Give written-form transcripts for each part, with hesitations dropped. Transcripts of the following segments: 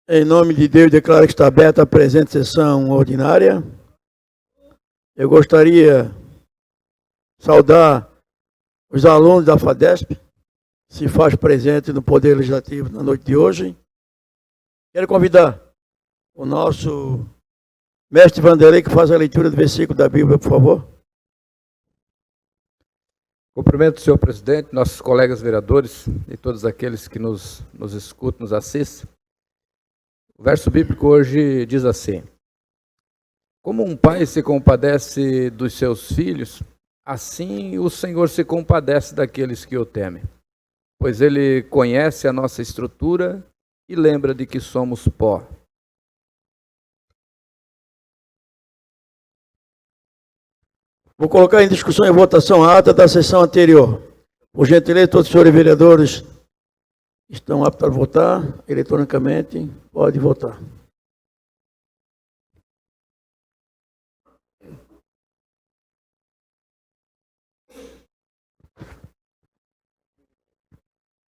Em nome de Deus, declaro que está aberta a presente sessão ordinária. Eu gostaria de saudar os alunos da FADESP, que se faz presente no Poder Legislativo na noite de hoje. Quero convidar o nosso mestre Vanderlei, que faz a leitura do versículo da Bíblia, por favor. Cumprimento o senhor presidente, nossos colegas vereadores e todos aqueles que nos escutam, nos assistem. O verso bíblico hoje diz assim: como um pai se compadece dos seus filhos, assim o Senhor se compadece daqueles que o temem, pois Ele conhece a nossa estrutura e lembra de que somos pó. Vou colocar em discussão e votação a ata da sessão anterior. Por gentileza, todos os senhores vereadores estão aptos a votar eletronicamente. Pode votar.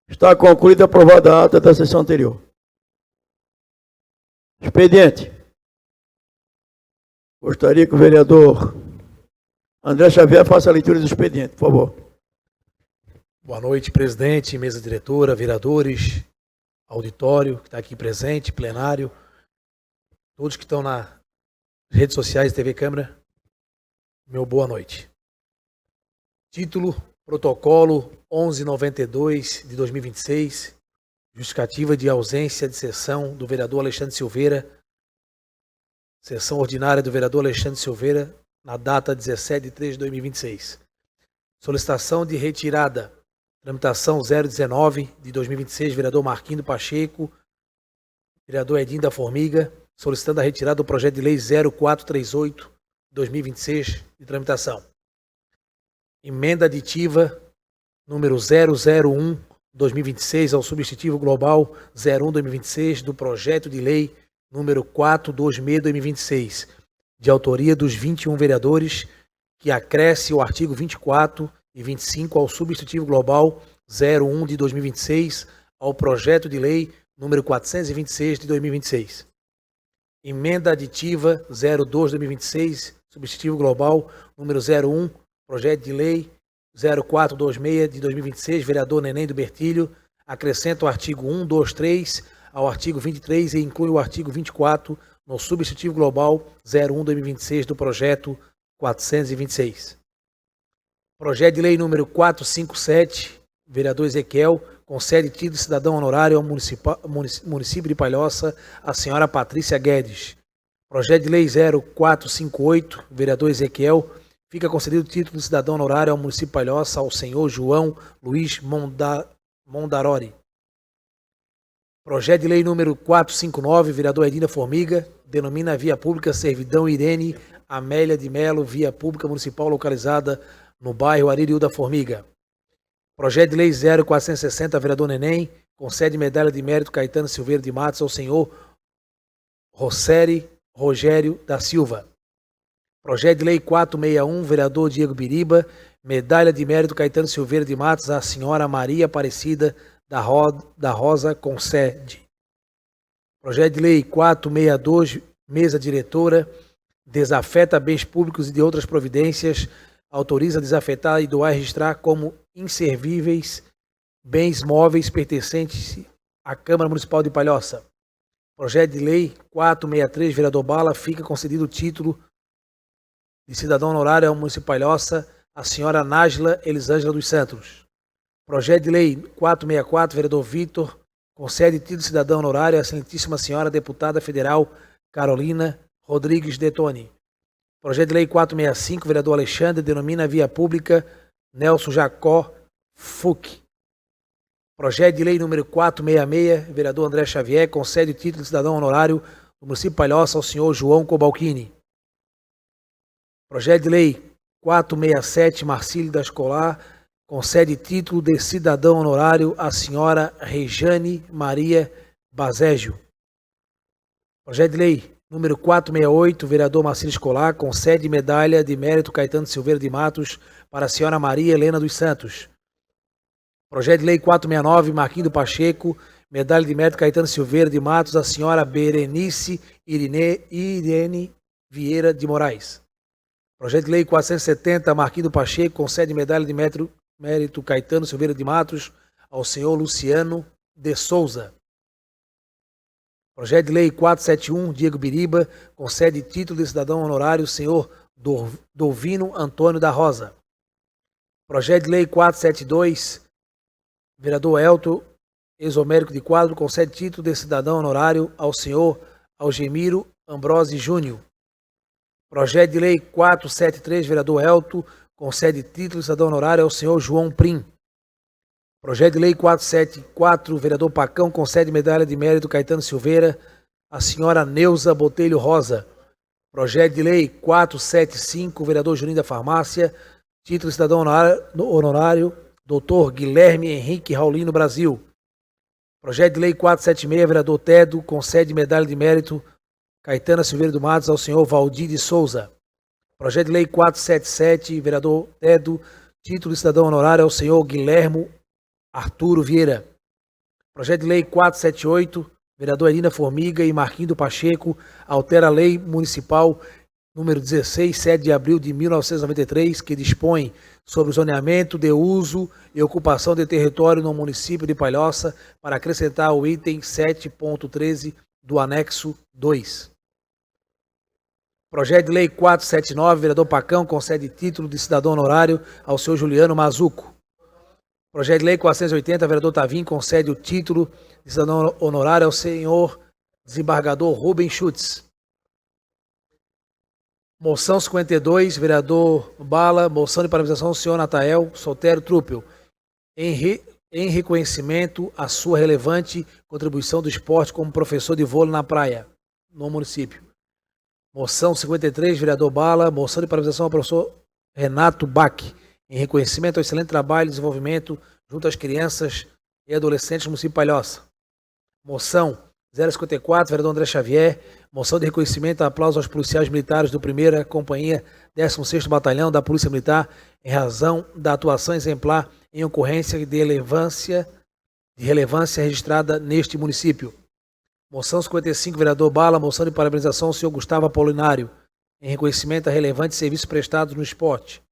Está concluída e aprovada a ata da sessão anterior. Expediente. Gostaria que o vereador André Xavier faça a leitura do expediente, por favor. Boa noite, presidente, mesa diretora, vereadores, auditório que está aqui presente, plenário, todos que estão nas redes sociais, TV Câmara, meu boa noite. Título, protocolo 1192 de 2026, justificativa de ausência de sessão do vereador Alexandre Silveira, sessão ordinária do vereador Alexandre Silveira, na data 17 de 3 de 2026. Solicitação de retirada, tramitação 019 de 2026, vereador Marquinho Pacheco, vereador Edinho da Formiga, solicitando a retirada do projeto de lei 0438 de 2026 de tramitação. Emenda aditiva número 001 2026 ao substitutivo global 01 2026 do projeto de lei número 426 2026, de autoria dos 21 vereadores, que acresce o artigo 24 e 25 ao substitutivo global 01 de 2026 ao projeto de lei número 426 de 2026. Emenda aditiva 02 de 2026, substitutivo global número 01, projeto de lei 0426 de 2026, vereador Neném do Bertilho, acrescenta o artigo 123 ao artigo 23 e inclui o artigo 24 no substitutivo global 01 2026 do projeto 426. Projeto de lei número 457, vereador Ezequiel, concede título de cidadão honorário ao município de Palhoça, a senhora Patrícia Guedes. Projeto de lei 0458, vereador Ezequiel, fica concedido título de cidadão honorário ao município de Palhoça, ao senhor João Luiz Mondarori. Projeto de lei número 459, vereador Edinho da Formiga, denomina via pública Servidão Irene Amélia de Melo, via pública municipal localizada no bairro Arírio da Formiga. Projeto de lei 0460, vereador Neném, concede medalha de mérito Caetano Silveira de Matos ao senhor Rogério da Silva. Projeto de lei 461, vereador Diego Biriba, medalha de mérito Caetano Silveira de Matos à senhora Maria Aparecida da Rosa concede. Projeto de lei 462, mesa diretora, desafeta bens públicos e de outras providências, autoriza a desafetar e doar e registrar como inservíveis bens móveis pertencentes à Câmara Municipal de Palhoça. Projeto de lei 463, vereador Bala, fica concedido o título de cidadão honorário ao município de Palhoça, a senhora Nájila Elisângela dos Santos. Projeto de lei 464, vereador Vitor, concede título de cidadão honorário à excelentíssima senhora deputada federal Carolina Rodrigues Detoni. Projeto de lei 465, vereador Alexandre, denomina via pública Nelson Jacó Fuc. Projeto de lei número 466, vereador André Xavier, concede o título de cidadão honorário do município de Palhoça ao senhor João Cobalcini. Projeto de lei 467, Marcílio da Escolar, concede título de cidadão honorário à senhora Rejane Maria Bazégio. Projeto de lei número 468, vereador Marcílio Escolar, concede medalha de mérito Caetano Silveira de Matos para a senhora Maria Helena dos Santos. Projeto de lei 469, Marquinho Pacheco, medalha de mérito Caetano Silveira de Matos, a senhora Berenice Irene Vieira de Moraes. Projeto de lei 470, Marquinhos do Pacheco, concede medalha de mérito Caetano Silveira de Matos ao senhor Luciano de Souza. Projeto de lei 471, Diego Biriba, concede título de cidadão honorário ao senhor Dovino Antônio da Rosa. Projeto de lei 472, vereador Elton Exomérico de Quadro, concede título de cidadão honorário ao senhor Algemiro Ambrose Júnior. Projeto de lei 473, vereador Elton, concede título de cidadão honorário ao senhor João Prim. Projeto de lei 474, vereador Pacão, concede medalha de mérito Caetano Silveira à senhora Neuza Botelho Rosa. Projeto de lei 475, vereador Juninho da Farmácia, título de cidadão honorário, doutor Guilherme Henrique Raulino Brasil. Projeto de lei 476, vereador Tedo, concede medalha de mérito Caetano Silveira do Matos ao senhor Valdir de Souza. Projeto de lei 477, vereador Tedo, título de cidadão honorário ao senhor Guilhermo Arturo Vieira. Projeto de lei 478, vereador Elina Formiga e Marquinhos do Pacheco, altera a lei municipal número 16, 7 de abril de 1993, que dispõe sobre o zoneamento de uso e ocupação de território no município de Palhoça, para acrescentar o item 7.13 do anexo 2. Projeto de lei 479, vereador Pacão, concede título de cidadão honorário ao senhor Juliano Mazuco. Projeto de lei 480, vereador Tavim, concede o título de cidadão honorário ao senhor desembargador Rubem Schutz. Moção 52, vereador Bala, moção de parabenização ao senhor Natael Soltero Trupel, em reconhecimento à sua relevante contribuição do esporte como professor de vôlei na praia, no município. Moção 53, vereador Bala, moção de parabenização ao professor Renato Bach, em reconhecimento ao excelente trabalho e desenvolvimento junto às crianças e adolescentes do município de Palhoça. Moção 054, vereador André Xavier, moção de reconhecimento e aplauso aos policiais militares do 1ª Companhia 16º Batalhão da Polícia Militar, em razão da atuação exemplar em ocorrência de relevância registrada neste município. Moção 55, vereador Bala, moção de parabenização ao senhor Gustavo Apolinário, em reconhecimento a relevantes serviços prestados no esporte.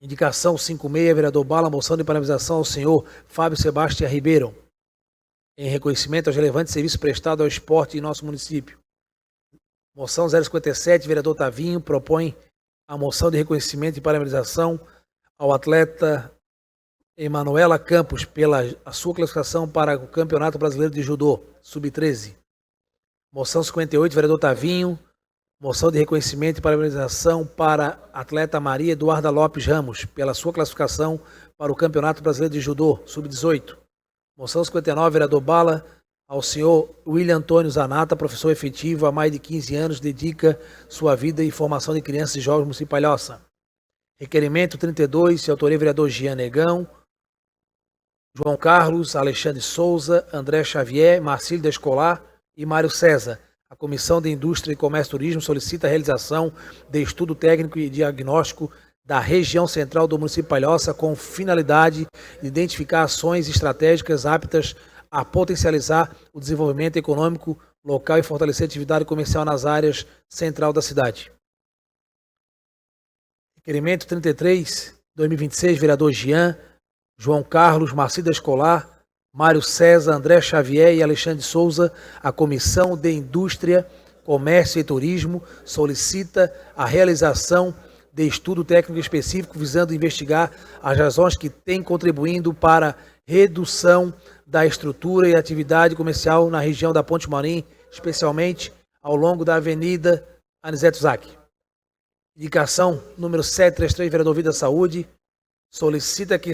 Indicação 56, vereador Bala, moção de parabenização ao senhor Fábio Sebastião Ribeiro, em reconhecimento aos relevantes serviços prestados ao esporte em nosso município. Moção 057, vereador Tavinho, propõe a moção de reconhecimento e parabenização ao atleta Emanuela Campos pela a sua classificação para o Campeonato Brasileiro de Judô, Sub-13. Moção 58, vereador Tavinho, moção de reconhecimento e parabenização para a atleta Maria Eduarda Lopes Ramos pela sua classificação para o Campeonato Brasileiro de Judô, Sub-18. Moção 59, vereador Bala, ao senhor William Antônio Zanata, professor efetivo há mais de 15 anos, dedica sua vida em formação de crianças e jovens no município de Palhoça. Requerimento 32, de autoria vereador Jean Negão, João Carlos, Alexandre Souza, André Xavier, Marcílio da Escolar e Mário César. A Comissão de Indústria, Comércio e Turismo solicita a realização de estudo técnico e diagnóstico da região central do município de Palhoça, com finalidade de identificar ações estratégicas aptas a potencializar o desenvolvimento econômico local e fortalecer a atividade comercial nas áreas central da cidade. Requerimento 33, 2026, vereador Jean, João Carlos, Marcílio da Escolar, Mário César, André Xavier e Alexandre Souza. A Comissão de Indústria, Comércio e Turismo solicita a realização de estudo técnico específico visando investigar as razões que têm contribuindo para a redução da estrutura e atividade comercial na região da Ponte Morim, especialmente ao longo da Avenida Aniceto Zac. Indicação número 733, vereador Vida Saúde, solicita que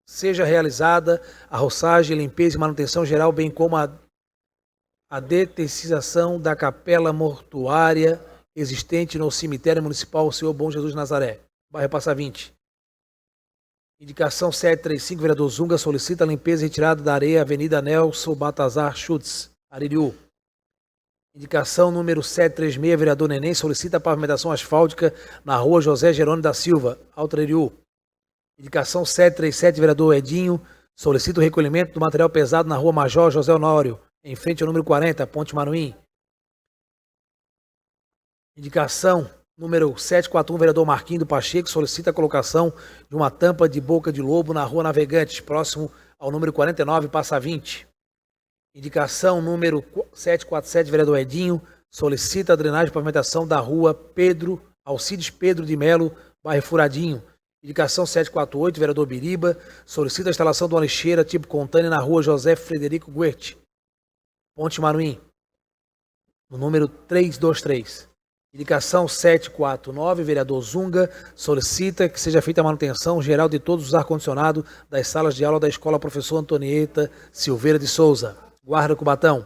seja realizada a roçagem, limpeza e manutenção geral, bem como a detetização da capela mortuária existente no cemitério municipal Senhor Bom Jesus de Nazaré, bairro Passa 20. Indicação 735, vereador Zunga, solicita a limpeza e retirada da areia, Avenida Nelson Batazar Schutz, Aririú. Indicação número 736, vereador Neném, solicita a pavimentação asfáltica na rua José Jerônimo da Silva, Alto Aririú. Indicação 737, vereador Edinho, Solicita o recolhimento do material pesado na rua Major José Honório, em frente ao número 40, Ponte Maruim. Indicação número 741, vereador Marquinhos do Pacheco, solicita a colocação de uma tampa de boca de lobo na rua Navegantes, próximo ao número 49, Passa 20. Indicação número 747, vereador Edinho, solicita a drenagem e pavimentação da rua Alcides Pedro de Melo, bairro Furadinho. Indicação 748, vereador Biriba, solicita a instalação de uma lixeira tipo contêiner na rua José Frederico Guert, Ponte Maruim, no número 323. Indicação 749, vereador Zunga, solicita que seja feita a manutenção geral de todos os ar-condicionados das salas de aula da Escola Professor Antonieta Silveira de Souza, Guarda Cubatão.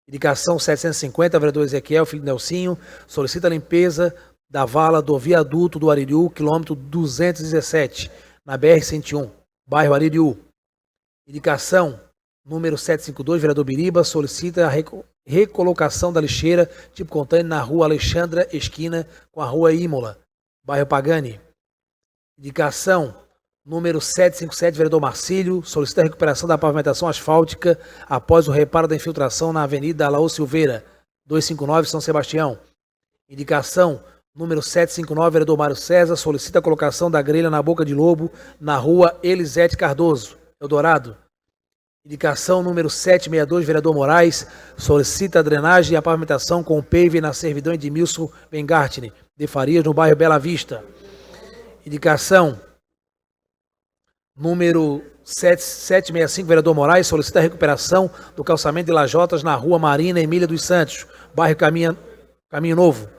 Indicação 750, vereador Ezequiel, filho de Nelsinho, solicita a limpeza da vala do viaduto do Aririú, quilômetro 217, na BR-101, bairro Aririú. Indicação número 752, vereador Biriba, solicita a recolocação da lixeira tipo contêiner na rua Alexandra, esquina com a rua Imola, bairro Pagani. Indicação número 757, vereador Marcílio, solicita a recuperação da pavimentação asfáltica após o reparo da infiltração na Avenida Alaú Silveira, 259, São Sebastião. Indicação número 759, vereador Mário César, solicita a colocação da grelha na boca de lobo na rua Elisete Cardoso, Eldorado. Indicação número 762, vereador Moraes, solicita a drenagem e a pavimentação com o pave na servidão Edmilson Bengartner, de Farias, no bairro Bela Vista. Indicação número 765, vereador Moraes, solicita a recuperação do calçamento de lajotas na rua Marina Emília dos Santos, bairro Caminho Novo.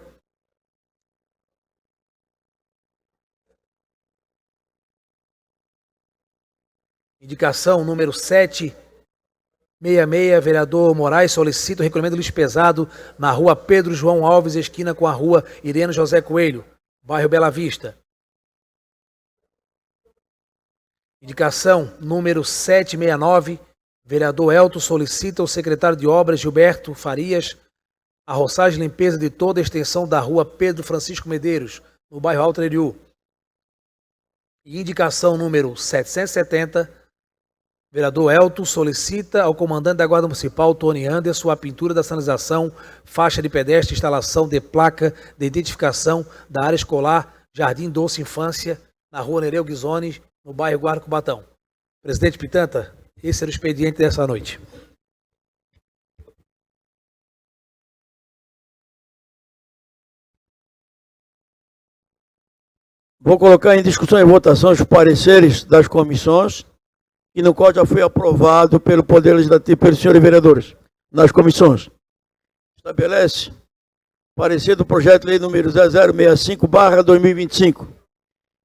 Indicação número 766, vereador Moraes, solicita o recolhimento do lixo pesado na rua Pedro João Alves, esquina com a rua Irene José Coelho, bairro Bela Vista. Indicação número 769, vereador Elton, solicita o secretário de Obras, Gilberto Farias, a roçagem e limpeza de toda a extensão da rua Pedro Francisco Medeiros, no bairro Alto Aririú. E indicação número 770, vereador Elton solicita ao comandante da Guarda Municipal, Tony Anderson, a pintura da sinalização, faixa de pedestre, instalação de placa de identificação da área escolar Jardim Doce Infância, na rua Nereu Guizoni, no bairro Guarda Cubatão. Presidente Pitanta, esse era o expediente dessa noite. Vou colocar em discussão e votação os pareceres das comissões, e no qual já foi aprovado pelo Poder Legislativo, pelos senhores vereadores, nas comissões. Estabelece parecer do projeto de lei número 0065/2025.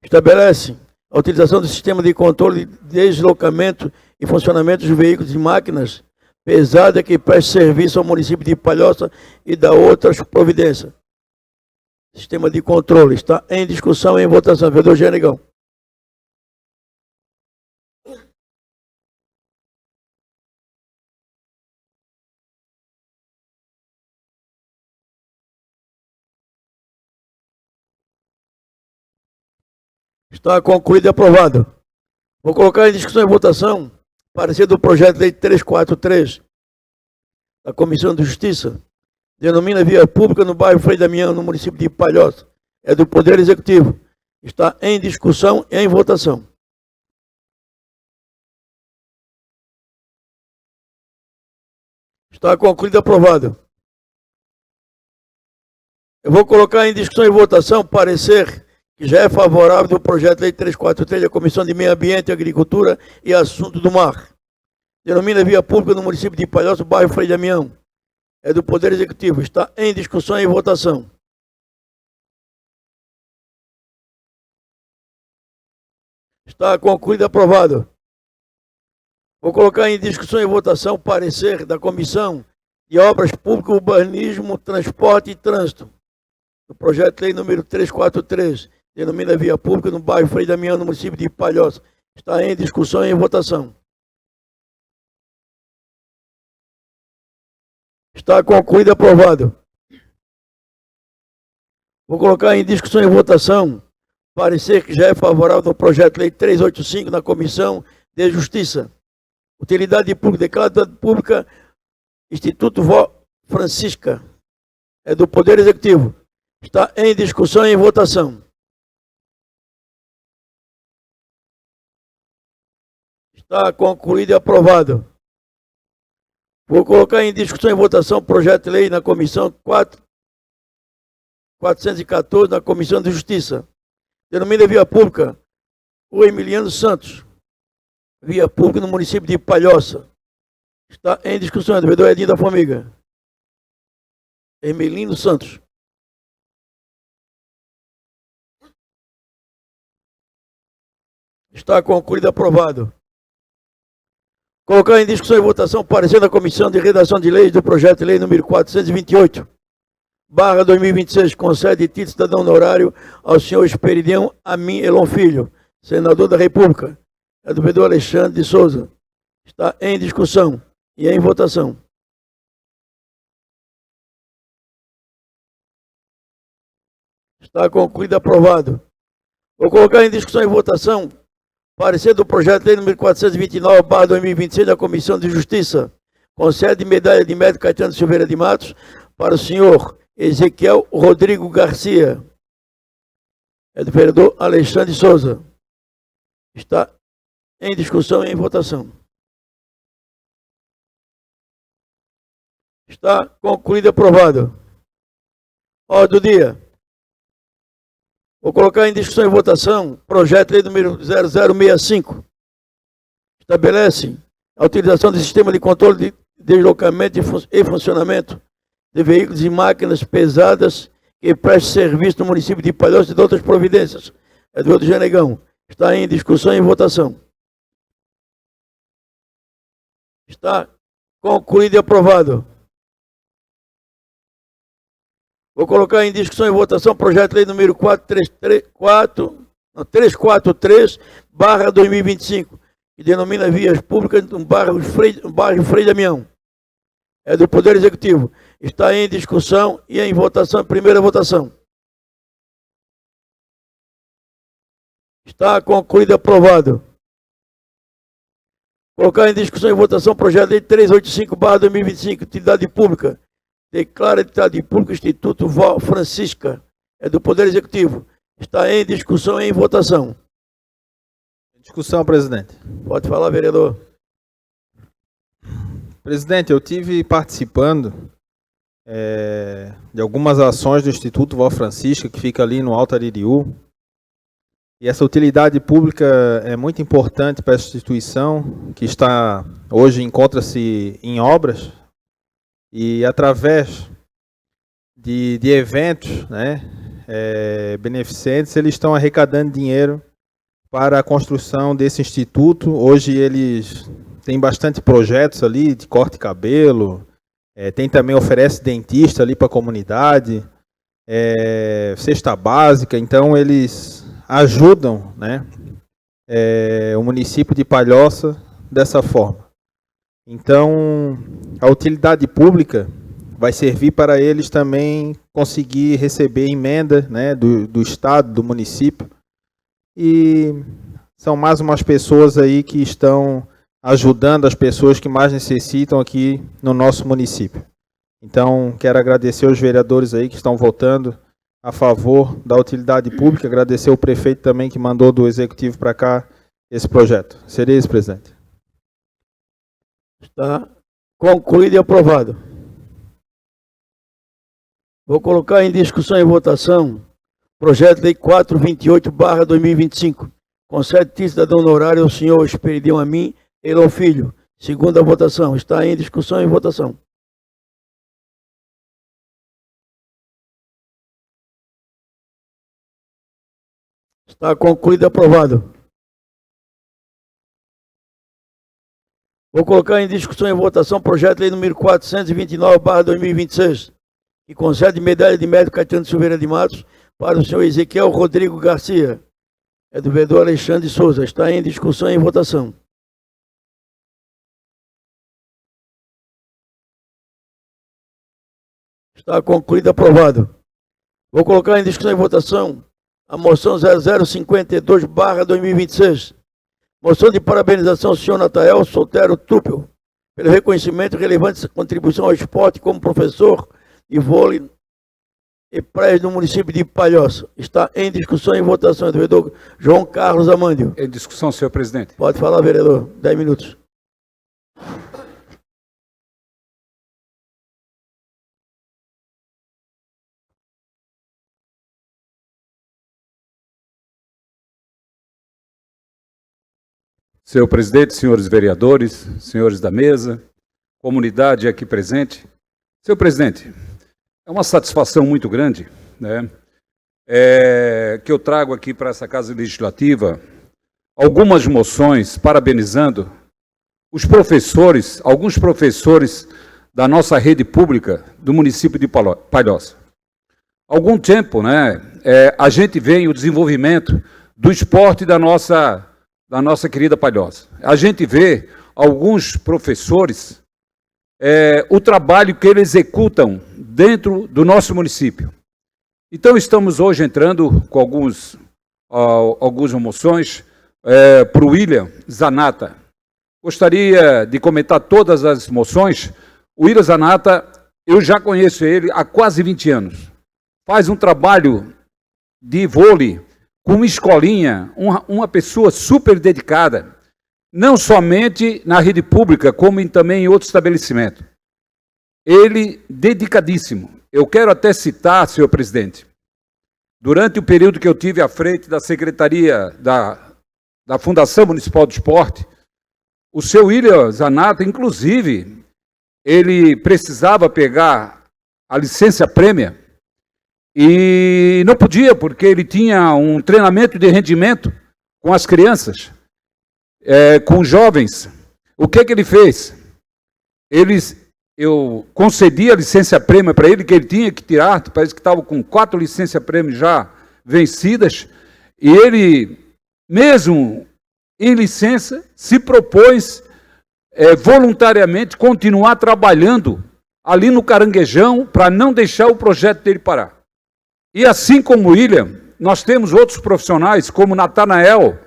Estabelece a utilização do sistema de controle de deslocamento e funcionamento dos veículos e máquinas pesadas que prestam serviço ao município de Palhoça e da outras providências. Sistema de controle está em discussão e em votação. Vereador Genegão. Está concluído e aprovado. Vou colocar em discussão e votação parecer do projeto de lei 343 da Comissão de Justiça, denomina via pública no bairro Frei Damião, no município de Palhoça. É do Poder Executivo. Está em discussão e em votação. Está concluído e aprovado. Eu vou colocar em discussão e votação parecer que já é favorável do projeto de lei 343 da Comissão de Meio Ambiente, Agricultura e Assuntos do Mar. Denomina via pública no município de Palhoça, bairro Frei Damião. É do Poder Executivo. Está em discussão e votação. Está concluído e aprovado. Vou colocar em discussão e votação parecer da Comissão de Obras Públicas, Urbanismo, Transporte e Trânsito. Do projeto de lei número 343, denomina via pública no bairro Frei Damião, no município de Palhoça. Está em discussão e em votação. Está concluído e aprovado. Vou colocar em discussão e votação parecer que já é favorável no projeto de lei 385 na Comissão de Justiça. Utilidade pública, declarada pública, Instituto Vó Francisca, é do Poder Executivo. Está em discussão e em votação. Está concluído e aprovado. Vou colocar em discussão e votação o projeto de lei na Comissão 414, na Comissão de Justiça. Denomina via pública o Emiliano Santos. Via pública no município de Palhoça. Está em discussão, do vereador Edinho da Formiga. Emiliano Santos. Está concluído e aprovado. Colocar em discussão e votação o parecer da Comissão de Redação de Leis do projeto de lei número 428/2026, concede título de cidadão honorário ao senhor Esperidião Amin Elon Filho, senador da República. É do vereador Alexandre de Souza. Está em discussão e em votação. Está concluído e aprovado. Vou colocar em discussão e votação parecer do projeto de lei número 429/2026 da Comissão de Justiça. Concede medalha de mérito Caetano Silveira de Matos para o senhor Ezequiel Rodrigo Garcia. É do vereador Alexandre de Souza. Está em discussão e em votação. Está concluído e aprovado. Ordem do dia. Vou colocar em discussão e votação projeto de lei número 0065. Estabelece a utilização do sistema de controle de deslocamento e funcionamento de veículos e máquinas pesadas que prestem serviço no município de Palhoça e de outras providências. É do vereador Genegão. Está em discussão e votação. Está concluído e aprovado. Vou colocar em discussão e votação o projeto de lei número 343/2025, que denomina vias públicas no bairro Frei Damião. É do Poder Executivo. Está em discussão e em votação, primeira votação. Está concluído e aprovado. Colocar em discussão e votação o projeto de lei 385/2025, utilidade pública. Declara a utilidade pública Instituto Vó Francisca. É do Poder Executivo. Está em discussão e em votação. Discussão, presidente. Pode falar, vereador. Presidente, eu tive participando de algumas ações do Instituto Vó Francisca, que fica ali no Alto Aririú. E essa utilidade pública é muito importante para essa instituição, que hoje encontra-se em obras. E através de eventos, né, beneficentes, eles estão arrecadando dinheiro para a construção desse instituto. Hoje eles têm bastante projetos ali de corte de cabelo, tem também, oferece dentista ali para a comunidade, cesta básica. Então eles ajudam, né, o município de Palhoça dessa forma. Então, a utilidade pública vai servir para eles também conseguir receber emenda, né, do Estado, do município. E são mais umas pessoas aí que estão ajudando as pessoas que mais necessitam aqui no nosso município. Então, quero agradecer aos vereadores aí que estão votando a favor da utilidade pública, agradecer ao prefeito também que mandou do Executivo para cá esse projeto. Seria isso, presidente. Está concluído e aprovado. Vou colocar em discussão e votação projeto de lei 428/2025. Concede título de cidadão honorário ao senhor Esperidião Amin Elon Filho. Segunda votação. Está em discussão e votação. Está concluído e aprovado. Vou colocar em discussão e votação o projeto de lei número 429/2026, que concede medalha de mérito Caetano Silveira de Matos para o senhor Ezequiel Rodrigo Garcia. É do vereador Alexandre de Souza. Está em discussão e votação. Está concluído e aprovado. Vou colocar em discussão e votação a moção 0052/2026. Moção de parabenização ao senhor Natael Soltero Tupel, pelo reconhecimento e relevante contribuição ao esporte como professor de vôlei e praias no município de Palhoça. Está em discussão e votação. Vereador João Carlos Amandio. Em discussão, senhor presidente. Pode falar, vereador. 10 minutos. Senhor presidente, senhores vereadores, senhores da mesa, comunidade aqui presente. Senhor presidente, é uma satisfação muito grande, né, que eu trago aqui para essa Casa Legislativa algumas moções parabenizando os professores, alguns professores da nossa rede pública do município de Palhoça. Há algum tempo, né, a gente vê o desenvolvimento do esporte da nossa querida Palhoça. A gente vê alguns professores, o trabalho que eles executam dentro do nosso município. Então, estamos hoje entrando com algumas moções para o William Zanata. Gostaria de comentar todas as moções. O William Zanata, eu já conheço ele há quase 20 anos. Faz um trabalho de vôlei com uma escolinha, uma pessoa super dedicada, não somente na rede pública, como também em outro estabelecimento. Ele, dedicadíssimo. Eu quero até citar, senhor presidente, durante o período que eu tive à frente da Secretaria da Fundação Municipal do Esporte, o seu William Zanata, inclusive, ele precisava pegar a licença prêmia, e não podia, porque ele tinha um treinamento de rendimento com as crianças, com os jovens. O que ele fez? Eu concedi a licença prêmio para ele, que ele tinha que tirar, parece que estava com 4 licenças prêmio já vencidas, e ele, mesmo em licença, se propôs voluntariamente continuar trabalhando ali no Caranguejão para não deixar o projeto dele parar. E assim como o William, nós temos outros profissionais, como Natanael,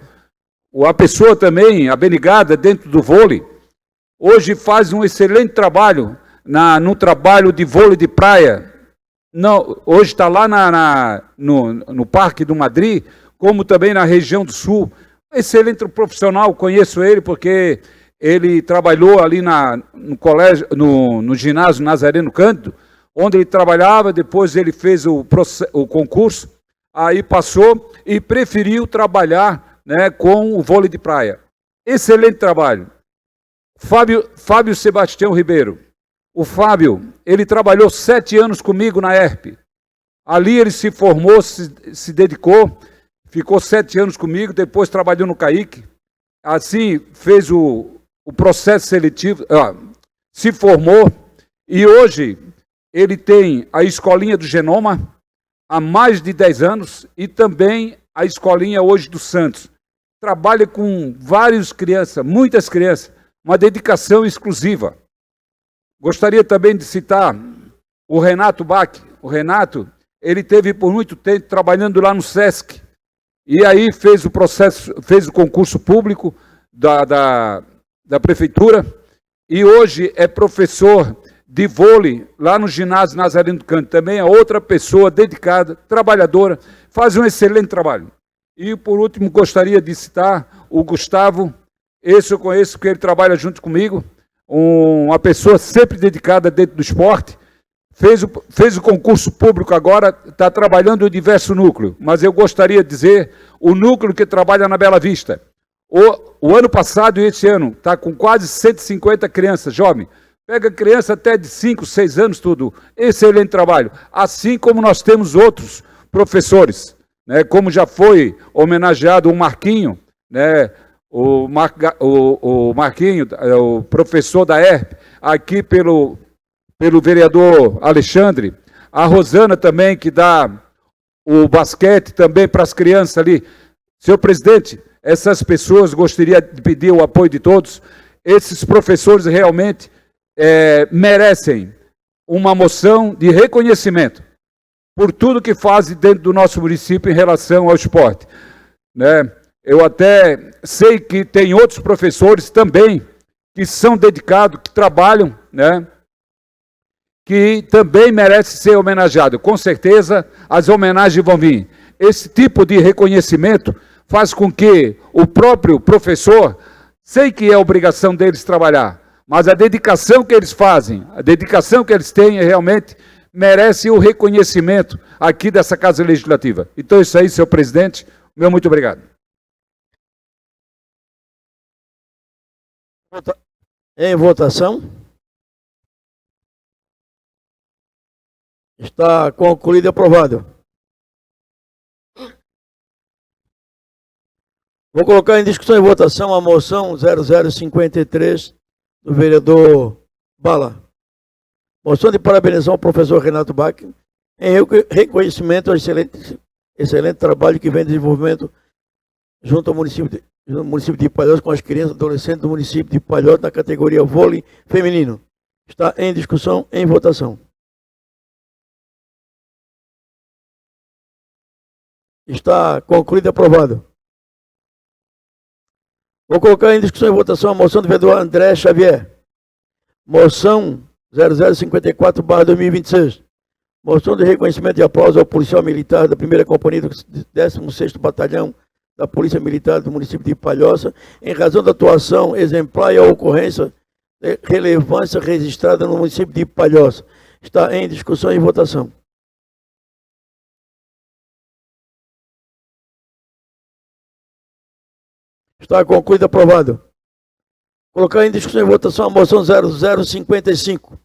a pessoa também abnegada dentro do vôlei, hoje faz um excelente trabalho no trabalho de vôlei de praia. Hoje está lá no Parque do Madrid, como também na região do Sul. Excelente profissional, conheço ele porque ele trabalhou ali no colégio, no ginásio Nazareno Cândido, onde ele trabalhava. Depois ele fez o concurso, aí passou e preferiu trabalhar, né, com o vôlei de praia. Excelente trabalho. Fábio Sebastião Ribeiro. O Fábio, ele trabalhou 7 anos comigo na ERP. Ali ele se formou, se dedicou, ficou 7 anos comigo, depois trabalhou no CAIC. Assim, fez o processo seletivo, se formou, e hoje ele tem a escolinha do Genoma há mais de 10 anos e também a escolinha hoje do Santos. Trabalha com várias crianças, muitas crianças, uma dedicação exclusiva. Gostaria também de citar o Renato Bach. O Renato, ele teve por muito tempo trabalhando lá no SESC, e aí fez o concurso público da prefeitura, e hoje é professor de vôlei lá no ginásio Nazareno Cândido. Também é outra pessoa dedicada, trabalhadora, faz um excelente trabalho. E por último gostaria de citar o Gustavo. Esse eu conheço porque ele trabalha junto comigo, uma pessoa sempre dedicada dentro do esporte. Fez o concurso público agora, está trabalhando em diversos núcleos, mas eu gostaria de dizer o núcleo que trabalha na Bela Vista. O ano passado e esse ano está com quase 150 crianças jovens. Pega criança até de 5, 6 anos, tudo. Excelente trabalho. Assim como nós temos outros professores, né, como já foi homenageado o Marquinho, né, o Marquinho, o professor da ERP, aqui pelo vereador Alexandre, a Rosana também, que dá o basquete também para as crianças ali. Senhor presidente, essas pessoas, gostaria de pedir o apoio de todos. Esses professores realmente merecem uma moção de reconhecimento por tudo que fazem dentro do nosso município em relação ao esporte, né? Eu até sei que tem outros professores também que são dedicados, que trabalham, né? Que também merece ser homenageado. Com certeza, as homenagens vão vir. Esse tipo de reconhecimento faz com que o próprio professor, sei que é obrigação deles trabalhar, mas a dedicação que eles fazem, a dedicação que eles têm, realmente merece o reconhecimento aqui dessa Casa Legislativa. Então, isso aí, senhor presidente, meu muito obrigado. Em votação. Está concluído e aprovado. Vou colocar em discussão e votação a moção 0053 do vereador Bala. Moção de parabenização ao professor Renato Bach em reconhecimento ao excelente trabalho que vem desenvolvendo junto ao município de Palhoça com as crianças e adolescentes do município de Palhoça na categoria vôlei feminino. Está em discussão, em votação. Está concluído e aprovado. Vou colocar em discussão e votação a moção do vereador André Xavier. Moção 0054/2026. Moção de reconhecimento e aplauso ao policial militar da 1ª Companhia do 16º Batalhão da Polícia Militar do município de Palhoça, em razão da atuação exemplar e a ocorrência de relevância registrada no município de Palhoça. Está em discussão e votação. Está concluído e aprovado. Colocar em discussão e votação a moção 0055.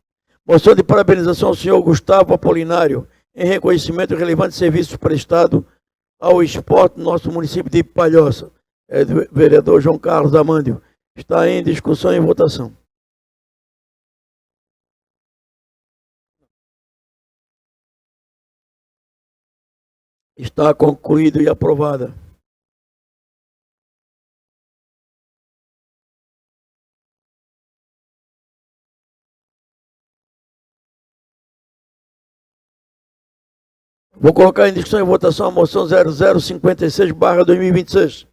Moção de parabenização ao senhor Gustavo Apolinário em reconhecimento de relevantes serviços prestados ao esporte no nosso município de Palhoça. É do vereador João Carlos Amândio. Está em discussão e votação. Está concluído e aprovada. Vou colocar em discussão e votação a moção 0056/2026.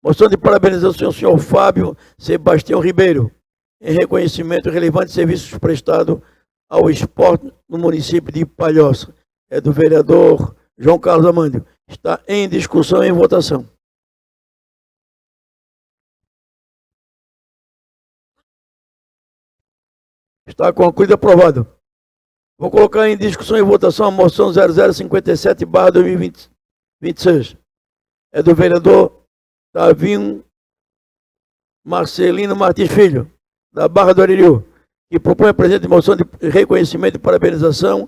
Moção de parabenização ao senhor Fábio Sebastião Ribeiro, em reconhecimento de relevantes serviços prestados ao esporte no município de Palhoça. É do vereador João Carlos Amândio. Está em discussão e em votação. Está concluído e aprovado. Vou colocar em discussão e votação a moção 0057/2026. É do vereador Tavinho Marcelino Martins Filho, da Barra do Aririu, que propõe a presente moção de reconhecimento e parabenização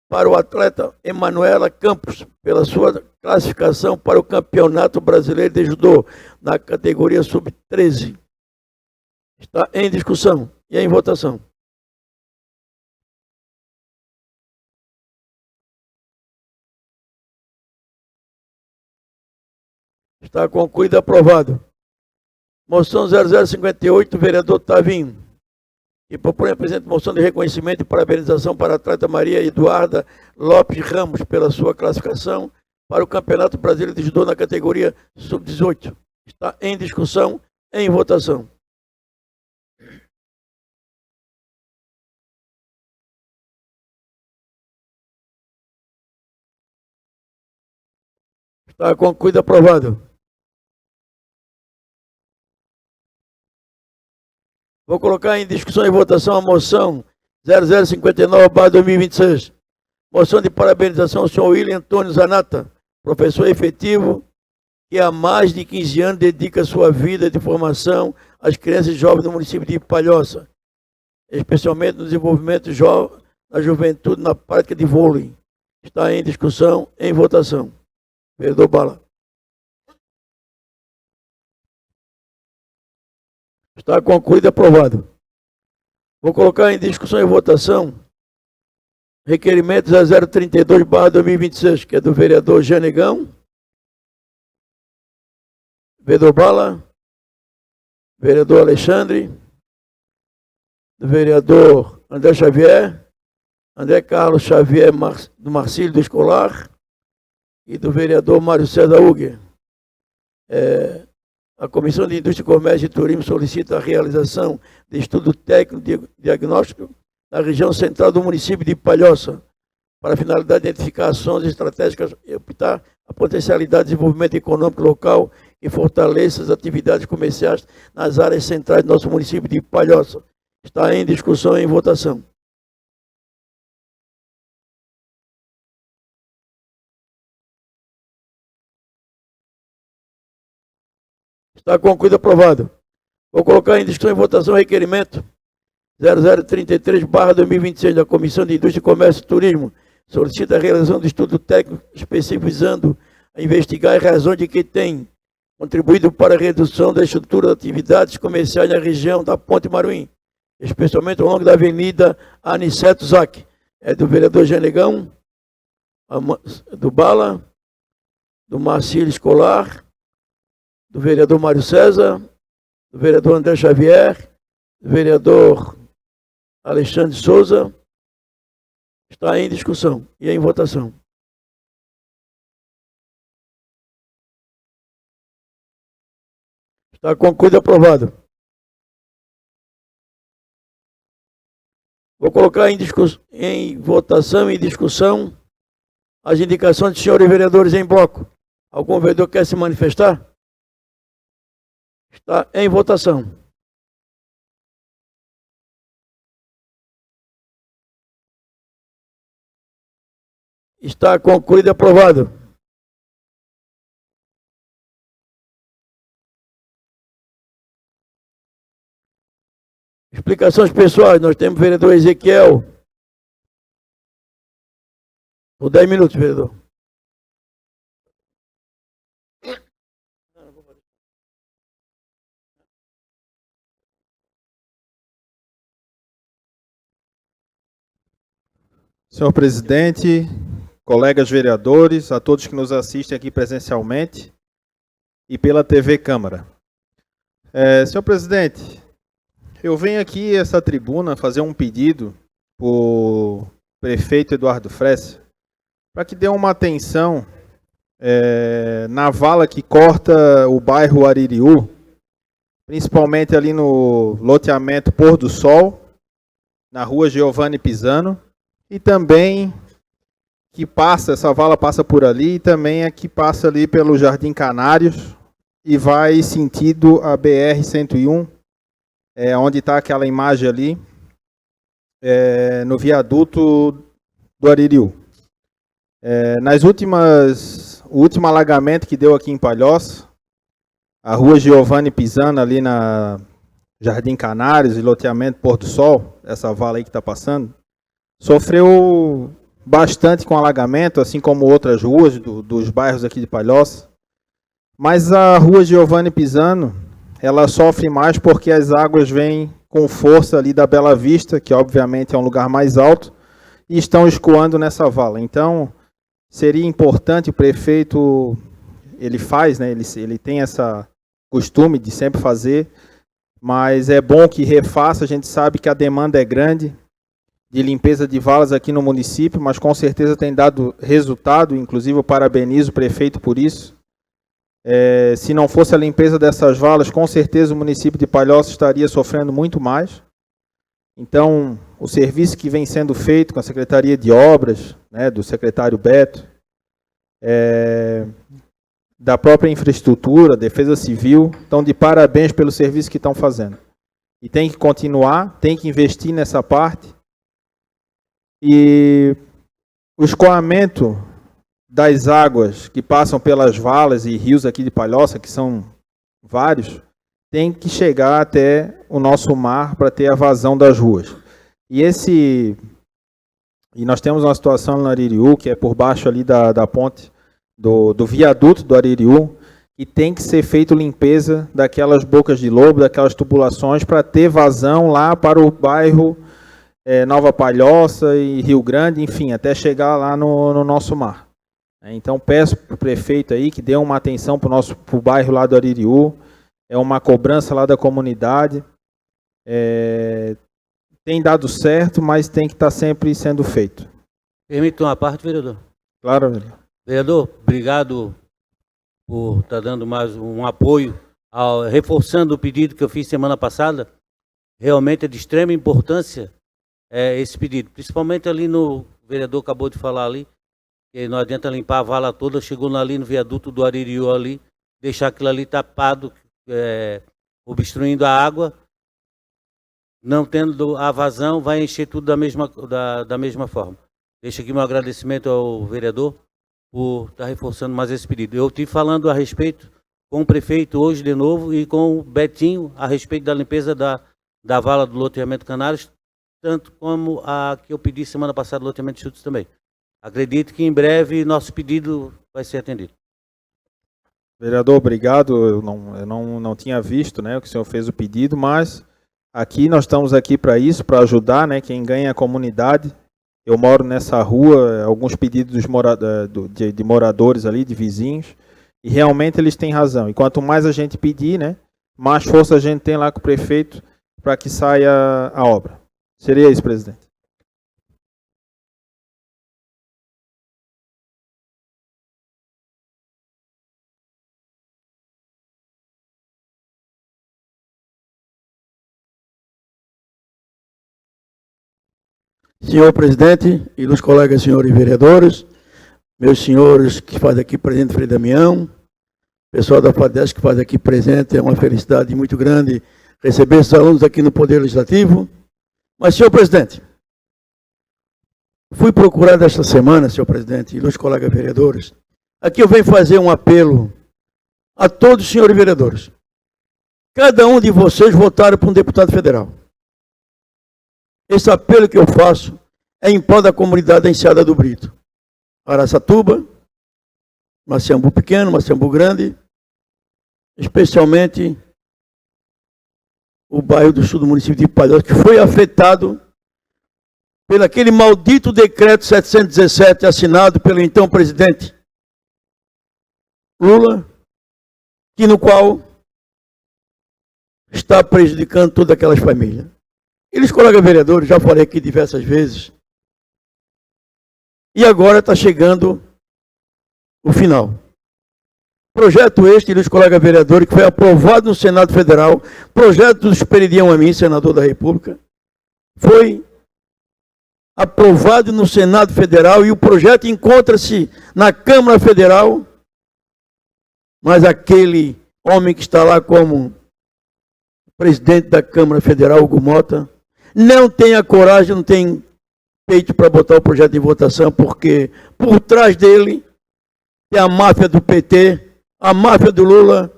para o atleta Emanuela Campos, pela sua classificação para o Campeonato Brasileiro de Judô, na categoria sub-13. Está em discussão e em votação. Está concluído e aprovado. Moção 0058, vereador Tavinho, que propõe a presente moção de reconhecimento e parabenização para a atleta Maria Eduarda Lopes Ramos pela sua classificação para o Campeonato Brasileiro de Judô na categoria sub-18. Está em discussão, em votação. Está concluído e aprovado. Vou colocar em discussão e votação a moção 0059/2026. Moção de parabenização ao senhor William Antônio Zanata, professor efetivo, que há mais de 15 anos dedica sua vida de formação às crianças e jovens do município de Palhoça, especialmente no desenvolvimento da juventude na prática de vôlei. Está em discussão, em votação. Vereador Bala. Está concluído e aprovado. Vou colocar em discussão e votação requerimento 0032/2026, que é do vereador Janegão, vereador Bala, vereador Alexandre, do vereador André Xavier, André Carlos Xavier do Marcílio do Escolar e do vereador Mário César Hugues. A Comissão de Indústria, Comércio e Turismo solicita a realização de estudo técnico diagnóstico na região central do município de Palhoça, para a finalidade de identificar ações estratégicas e optar a potencialidade de desenvolvimento econômico local e fortaleça as atividades comerciais nas áreas centrais do nosso município de Palhoça. Está em discussão e em votação. Está concluído, aprovado. Vou colocar em discussão e votação o requerimento 0033/2026 da Comissão de Indústria, Comércio e Turismo. Solicita a realização de estudo técnico específico visando a investigar as razões de que tem contribuído para a redução da estrutura de atividades comerciais na região da Ponte Maruim, especialmente ao longo da Avenida Aniceto Zac. É do vereador Genegão, do Bala, do Marcílio Escolar, do vereador Mário César, do vereador André Xavier, do vereador Alexandre Souza. Está em discussão e em votação. Está concluído e aprovado. Vou colocar em votação e discussão as indicações dos senhores vereadores em bloco. Algum vereador quer se manifestar? Está em votação. Está concluído e aprovado. Explicações pessoais. Nós temos o vereador Ezequiel. Por 10 minutos, vereador. Senhor presidente, colegas vereadores, a todos que nos assistem aqui presencialmente e pela TV Câmara. Senhor presidente, eu venho aqui a essa tribuna fazer um pedido para o prefeito Eduardo Fresse para que dê uma atenção na vala que corta o bairro Aririú, principalmente ali no loteamento Pôr do Sol, na rua Giovanni Pisano, e também que essa vala passa por ali, e também a que passa ali pelo Jardim Canários e vai sentido a BR-101, onde está aquela imagem ali, no viaduto do Aririú. O último alagamento que deu aqui em Palhoça, a rua Giovanni Pisano ali na Jardim Canários e loteamento Pôr do Sol, essa vala aí que está passando, sofreu bastante com alagamento, assim como outras ruas dos bairros aqui de Palhoça. Mas a rua Giovanni Pisano, ela sofre mais porque as águas vêm com força ali da Bela Vista, que obviamente é um lugar mais alto, e estão escoando nessa vala. Então, seria importante o prefeito, ele faz, né, ele tem essa costume de sempre fazer, mas é bom que refaça. A gente sabe que a demanda é grande de limpeza de valas aqui no município, mas com certeza tem dado resultado, inclusive eu parabenizo o prefeito por isso. Se não fosse a limpeza dessas valas, com certeza o município de Palhoça estaria sofrendo muito mais. Então, o serviço que vem sendo feito com a Secretaria de Obras, né, do secretário Beto, da própria infraestrutura, Defesa Civil, estão de parabéns pelo serviço que estão fazendo. E tem que continuar, tem que investir nessa parte. E o escoamento das águas que passam pelas valas e rios aqui de Palhoça, que são vários, tem que chegar até o nosso mar para ter a vazão das ruas. E nós temos uma situação no Aririú, que é por baixo ali da ponte, do viaduto do Aririú, e tem que ser feita limpeza daquelas bocas de lobo, daquelas tubulações, para ter vazão lá para o bairro Nova Palhoça e Rio Grande, enfim, até chegar lá no nosso mar. Então peço para o prefeito aí que dê uma atenção para o bairro lá do Aririú, é uma cobrança lá da comunidade, tem dado certo, mas tem que estar sempre sendo feito. Permite uma parte, vereador? Claro, vereador. Vereador, obrigado por estar dando mais um apoio, reforçando o pedido que eu fiz semana passada. Realmente é de extrema importância esse pedido, principalmente ali o vereador acabou de falar ali, que não adianta limpar a vala toda, chegou ali no viaduto do Aririú ali, deixar aquilo ali tapado, obstruindo a água, não tendo a vazão, vai encher tudo da mesma forma. Deixo aqui meu agradecimento ao vereador por estar reforçando mais esse pedido. Eu estive falando a respeito com o prefeito hoje de novo e com o Betinho a respeito da limpeza da vala do loteamento Canários, tanto como a que eu pedi semana passada do loteamento de Chutes também. Acredito que em breve nosso pedido vai ser atendido. Vereador, obrigado. Eu não tinha visto, né, que o senhor fez o pedido, mas aqui nós estamos aqui para isso, para ajudar, né, quem ganha é a comunidade. Eu moro nessa rua, alguns pedidos de moradores ali, de vizinhos, e realmente eles têm razão. E quanto mais a gente pedir, né, mais força a gente tem lá com o prefeito para que saia a obra. Seria isso, presidente. Senhor presidente, ilustres colegas, senhores vereadores, meus senhores que fazem aqui presente, Frei Damião, pessoal da FADESP que faz aqui presente, é uma felicidade muito grande receber esses alunos aqui no Poder Legislativo. Mas, senhor presidente, fui procurado esta semana, senhor presidente, ilustres colegas vereadores, aqui eu venho fazer um apelo a todos os senhores vereadores. Cada um de vocês votaram para um deputado federal. Esse apelo que eu faço é em prol da comunidade da Enseada do Brito. Araçatuba, Maciambu Pequeno, Maciambu Grande, especialmente o bairro do sul do município de Palhoça, que foi afetado pelo aquele maldito decreto 717 assinado pelo então presidente Lula, que no qual está prejudicando todas aquelas famílias. Eles, colegas vereadores, já falei aqui diversas vezes, e agora está chegando o final. Projeto este, dos colegas vereadores, que foi aprovado no Senado Federal, projeto do Esperidião Amin, senador da República, foi aprovado no Senado Federal e o projeto encontra-se na Câmara Federal, mas aquele homem que está lá como presidente da Câmara Federal, Hugo Mota, não tem a coragem, não tem peito para botar o projeto em votação, porque por trás dele tem a máfia do PT, a máfia do Lula,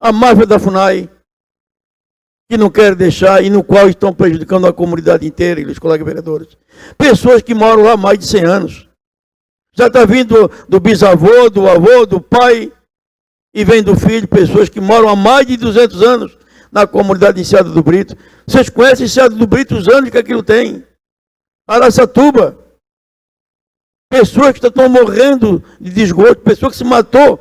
a máfia da FUNAI, que não quer deixar e no qual estão prejudicando a comunidade inteira e os colegas vereadores. Pessoas que moram lá há mais de 100 anos. Já está vindo do bisavô, do avô, do pai, e vem do filho, pessoas que moram há mais de 200 anos na comunidade de Enseada do Brito. Vocês conhecem Enseada do Brito, os anos que aquilo tem? Araçatuba. Pessoas que estão morrendo de esgoto, pessoas que se matou.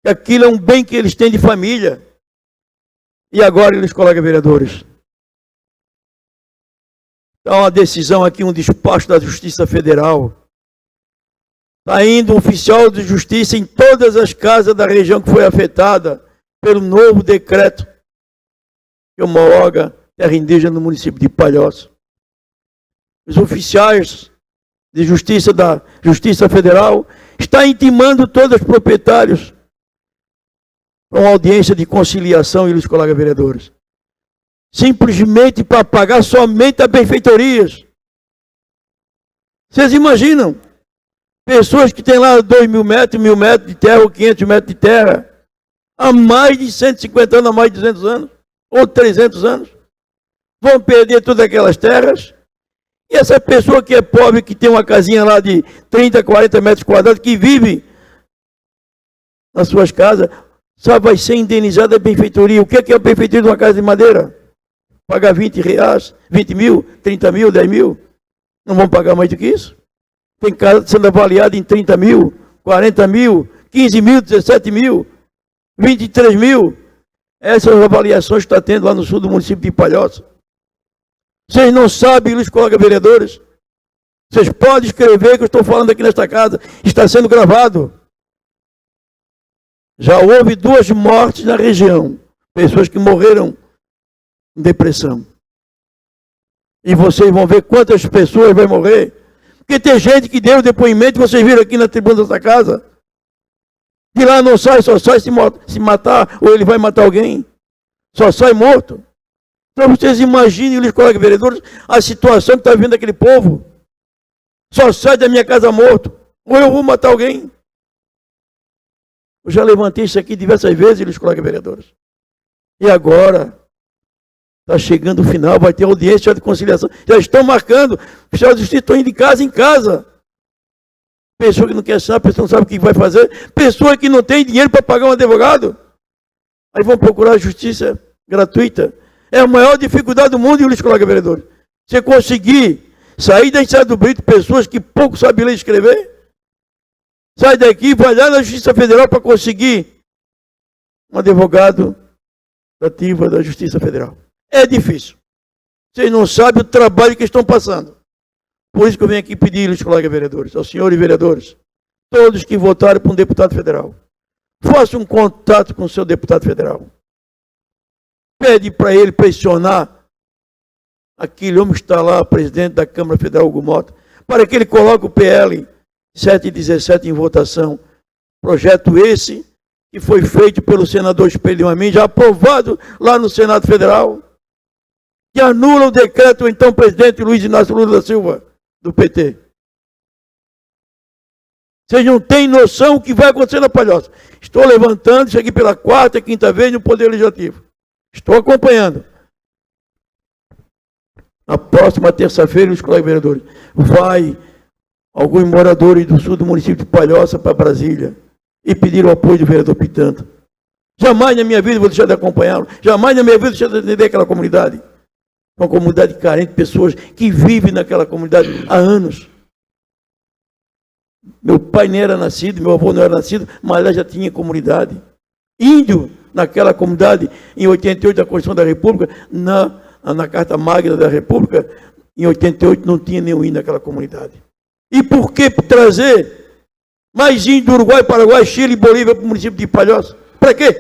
Aquilo é um bem que eles têm de família. E agora, eles, colegas vereadores, há uma decisão aqui, um despacho da Justiça Federal. Está indo um oficial de justiça em todas as casas da região que foi afetada pelo novo decreto que homologa terra indígena no município de Palhoça. Os oficiais de justiça da Justiça Federal estão intimando todos os proprietários para uma audiência de conciliação, e os colegas vereadores, simplesmente para pagar somente as benfeitorias. Vocês imaginam? Pessoas que têm lá 2.000 metros, 1.000 metros de terra, ou 500 metros de terra, há mais de 150 anos, há mais de 200 anos, ou 300 anos, vão perder todas aquelas terras. E essa pessoa que é pobre, que tem uma casinha lá de 30, 40 metros quadrados, que vive nas suas casas, só vai ser indenizada a benfeitoria. O que é a benfeitoria de uma casa de madeira? Pagar 20 reais, 20 mil, 30 mil, 10 mil? Não vão pagar mais do que isso? Tem casa sendo avaliada em 30 mil, 40 mil, 15 mil, 17 mil, 23 mil. Essas avaliações que está tendo lá no sul do município de Palhoça. Vocês não sabem, os colegas vereadores? Vocês podem escrever que eu estou falando aqui nesta casa. Está sendo gravado. Já houve 2 mortes na região. Pessoas que morreram em depressão. E vocês vão ver quantas pessoas vão morrer. Porque tem gente que deu depoimento, vocês viram aqui na tribuna dessa casa. De lá não sai, só sai se matar, ou ele vai matar alguém. Só sai morto. Então vocês imaginem, os colegas vereadores, a situação que está vivendo aquele povo. Só sai da minha casa morto, ou eu vou matar alguém. Eu já levantei isso aqui diversas vezes, os colegas vereadores. E agora, está chegando o final, vai ter audiência de conciliação. Já estão marcando, os oficiais de justiça estão indo de casa em casa. Pessoa que não quer saber, pessoa que não sabe o que vai fazer, pessoa que não tem dinheiro para pagar um advogado. Aí vão procurar justiça gratuita. É a maior dificuldade do mundo, Luiz colega vereador. Você conseguir sair da Estrada do Brito, pessoas que pouco sabem ler e escrever, sai daqui, vai lá na Justiça Federal para conseguir um advogado ativa da Justiça Federal. É difícil. Vocês não sabem o trabalho que estão passando. Por isso que eu venho aqui pedir aos colegas vereadores, aos senhores vereadores, todos que votaram para um deputado federal, façam um contato com o seu deputado federal. Pede para ele pressionar aquele homem que está lá, presidente da Câmara Federal, Hugo Mota, para que ele coloque o PL 717 em votação. Projeto esse que foi feito pelo senador Espelho Amin, já aprovado lá no Senado Federal, que anula o decreto do então presidente Luiz Inácio Lula da Silva, do PT. Vocês não têm noção o que vai acontecer na Palhoça. Estou levantando isso aqui pela 4ª, 5ª vez no Poder Legislativo. Estou acompanhando. Na próxima terça-feira, os colegas vereadores, vai alguns moradores do sul do município de Palhoça para Brasília e pedir o apoio do vereador Pitanta. Jamais na minha vida vou deixar de acompanhá-lo. Jamais na minha vida vou deixar de atender aquela comunidade. Uma comunidade carente, pessoas que vivem naquela comunidade há anos. Meu pai não era nascido, meu avô não era nascido, mas lá já tinha comunidade. Índio naquela comunidade, em 88, da Constituição da República, na Carta Magna da República, em 88 não tinha nenhum índio naquela comunidade. E por que trazer mais índio do Uruguai, Paraguai, Chile e Bolívia para o município de Palhoça? Para quê?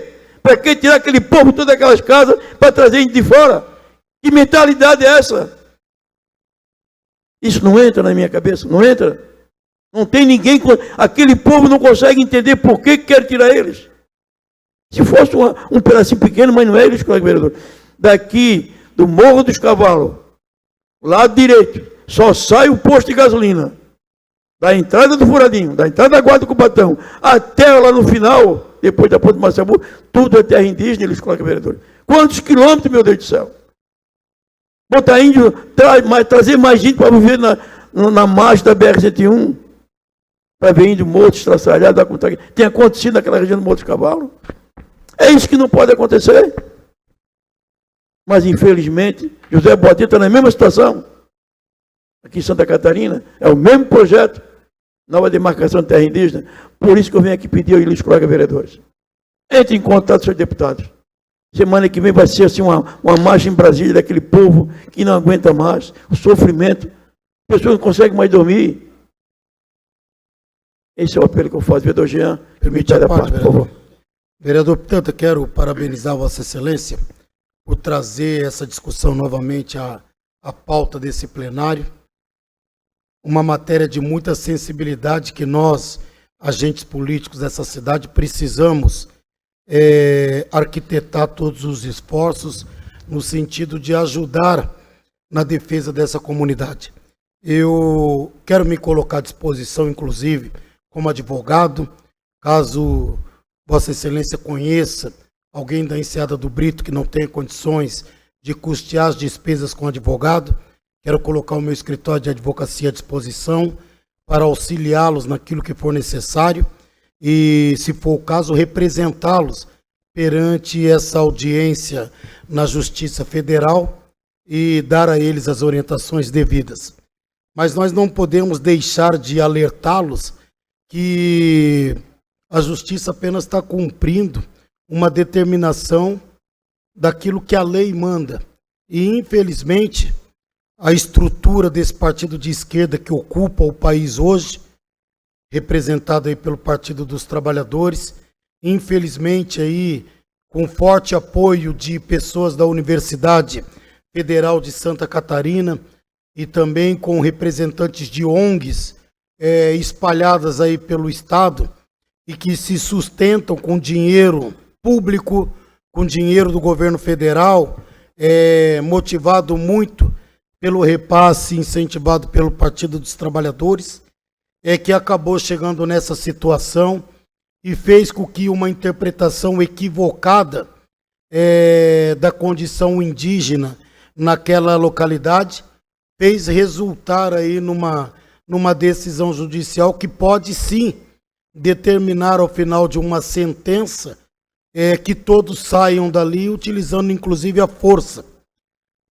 Para que tirar aquele povo, todas aquelas casas, para trazer índio de fora? Que mentalidade é essa? Isso não entra na minha cabeça, não entra. Não tem ninguém, aquele povo não consegue entender por que quer tirar eles. Se fosse um pedacinho pequeno, mas não é eles, colega vereador. Daqui do Morro dos Cavalos, lado direito, só sai o posto de gasolina. Da entrada do Furadinho, da entrada da Guarda do Cubatão, até lá no final, depois da Ponte do Maciabu, tudo é terra indígena, eles colocam vereadores. Quantos quilômetros, meu Deus do céu? Botar índio, trazer mais índio para viver na margem da BR-101, para ver índio morto, estraçalhado, tem acontecido naquela região do Morro dos Cavalos. É isso que não pode acontecer. Mas, infelizmente, José Boatinha está na mesma situação. Aqui em Santa Catarina, é o mesmo projeto, nova demarcação de terra indígena. Por isso que eu venho aqui pedir aos colegas vereadores. Entre em contato com seus deputados. Semana que vem vai ser assim uma marcha em Brasília daquele povo que não aguenta mais, o sofrimento. Pessoas não conseguem mais dormir. Esse é o apelo que eu faço, vereador Jean. Permite a parte, por favor. Vereador Pitanta, quero parabenizar Vossa Excelência por trazer essa discussão novamente à pauta desse plenário. Uma matéria de muita sensibilidade que nós, agentes políticos dessa cidade, precisamos arquitetar todos os esforços no sentido de ajudar na defesa dessa comunidade. Eu quero me colocar à disposição, inclusive, como advogado, caso Vossa Excelência conheça alguém da Enseada do Brito que não tenha condições de custear as despesas com advogado, quero colocar o meu escritório de advocacia à disposição para auxiliá-los naquilo que for necessário e, se for o caso, representá-los perante essa audiência na Justiça Federal e dar a eles as orientações devidas. Mas nós não podemos deixar de alertá-los que a Justiça apenas está cumprindo uma determinação daquilo que a lei manda. E, infelizmente, a estrutura desse partido de esquerda que ocupa o país hoje, representado aí pelo Partido dos Trabalhadores, infelizmente aí com forte apoio de pessoas da Universidade Federal de Santa Catarina e também com representantes de ONGs espalhadas aí pelo estado e que se sustentam com dinheiro público, com dinheiro do governo federal, motivado muito pelo repasse incentivado pelo Partido dos Trabalhadores, que acabou chegando nessa situação e fez com que uma interpretação equivocada da condição indígena naquela localidade fez resultar aí numa decisão judicial que pode sim determinar ao final de uma sentença que todos saiam dali utilizando inclusive a força.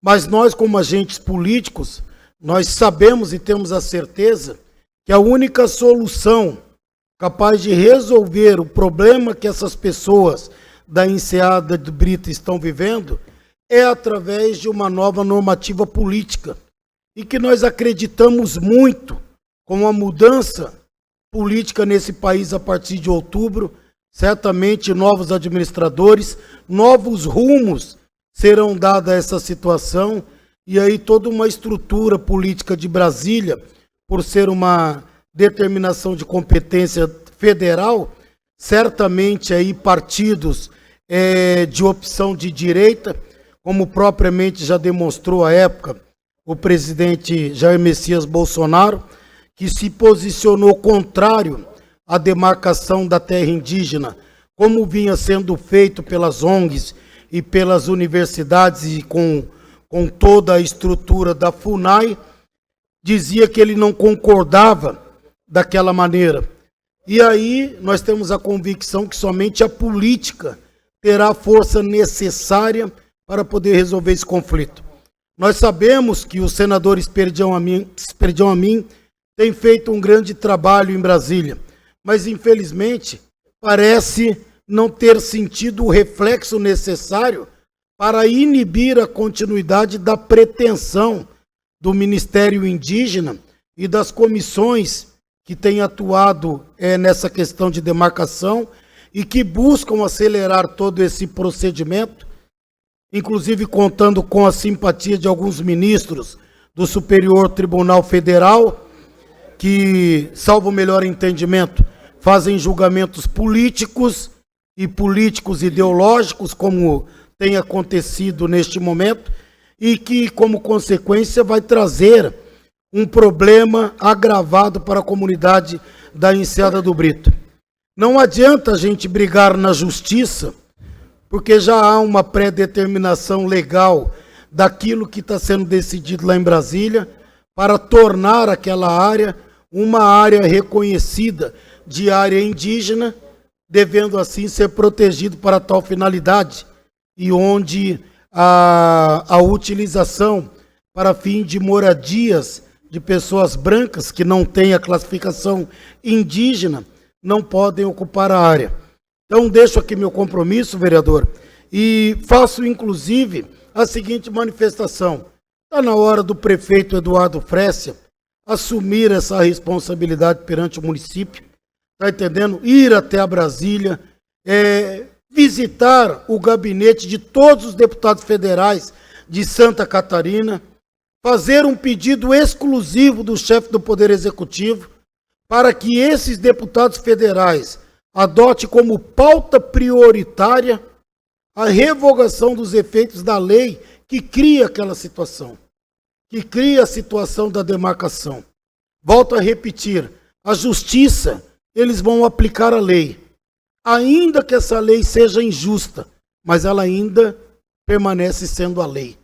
Mas nós, como agentes políticos, nós sabemos e temos a certeza que a única solução capaz de resolver o problema que essas pessoas da Enseada do Brito estão vivendo é através de uma nova normativa política. E que nós acreditamos muito com a mudança política nesse país a partir de outubro. Certamente novos administradores, novos rumos serão dados a essa situação, e aí toda uma estrutura política de Brasília, por ser uma determinação de competência federal, certamente aí partidos de opção de direita, como propriamente já demonstrou à época o presidente Jair Messias Bolsonaro, que se posicionou contrário à demarcação da terra indígena, como vinha sendo feito pelas ONGs e pelas universidades e com toda a estrutura da FUNAI, dizia que ele não concordava daquela maneira. E aí nós temos a convicção que somente a política terá a força necessária para poder resolver esse conflito. Nós sabemos que o senador Esperidião Amin tem feito um grande trabalho em Brasília, mas infelizmente parece não ter sentido o reflexo necessário para inibir a continuidade da pretensão do Ministério Indígena e das comissões que têm atuado nessa questão de demarcação e que buscam acelerar todo esse procedimento, inclusive contando com a simpatia de alguns ministros do Superior Tribunal Federal, que, salvo o melhor entendimento, fazem julgamentos políticos e políticos ideológicos, como tem acontecido neste momento, e que, como consequência, vai trazer um problema agravado para a comunidade da Enseada do Brito. Não adianta a gente brigar na justiça, porque já há uma pré-determinação legal daquilo que está sendo decidido lá em Brasília para tornar aquela área uma área reconhecida de área indígena, devendo assim ser protegido para tal finalidade, e onde a utilização para fim de moradias de pessoas brancas que não têm a classificação indígena não podem ocupar a área. Então deixo aqui meu compromisso, vereador, e faço inclusive a seguinte manifestação. Está na hora do prefeito Eduardo Frécia assumir essa responsabilidade perante o município, está entendendo? Ir até a Brasília, visitar o gabinete de todos os deputados federais de Santa Catarina, fazer um pedido exclusivo do chefe do Poder Executivo para que esses deputados federais adotem como pauta prioritária a revogação dos efeitos da lei que cria aquela situação, que cria a situação da demarcação. Volto a repetir, a justiça, eles vão aplicar a lei, ainda que essa lei seja injusta, mas ela ainda permanece sendo a lei.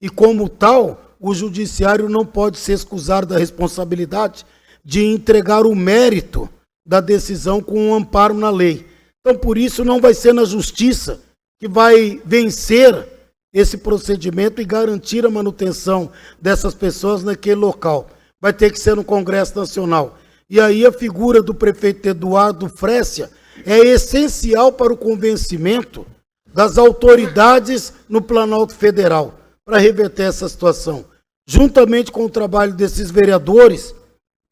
E como tal, o judiciário não pode se excusar da responsabilidade de entregar o mérito da decisão com um amparo na lei. Então, por isso, não vai ser na justiça que vai vencer esse procedimento e garantir a manutenção dessas pessoas naquele local. Vai ter que ser no Congresso Nacional. E aí a figura do prefeito Eduardo Frécia é essencial para o convencimento das autoridades no Planalto Federal para reverter essa situação. Juntamente com o trabalho desses vereadores,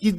que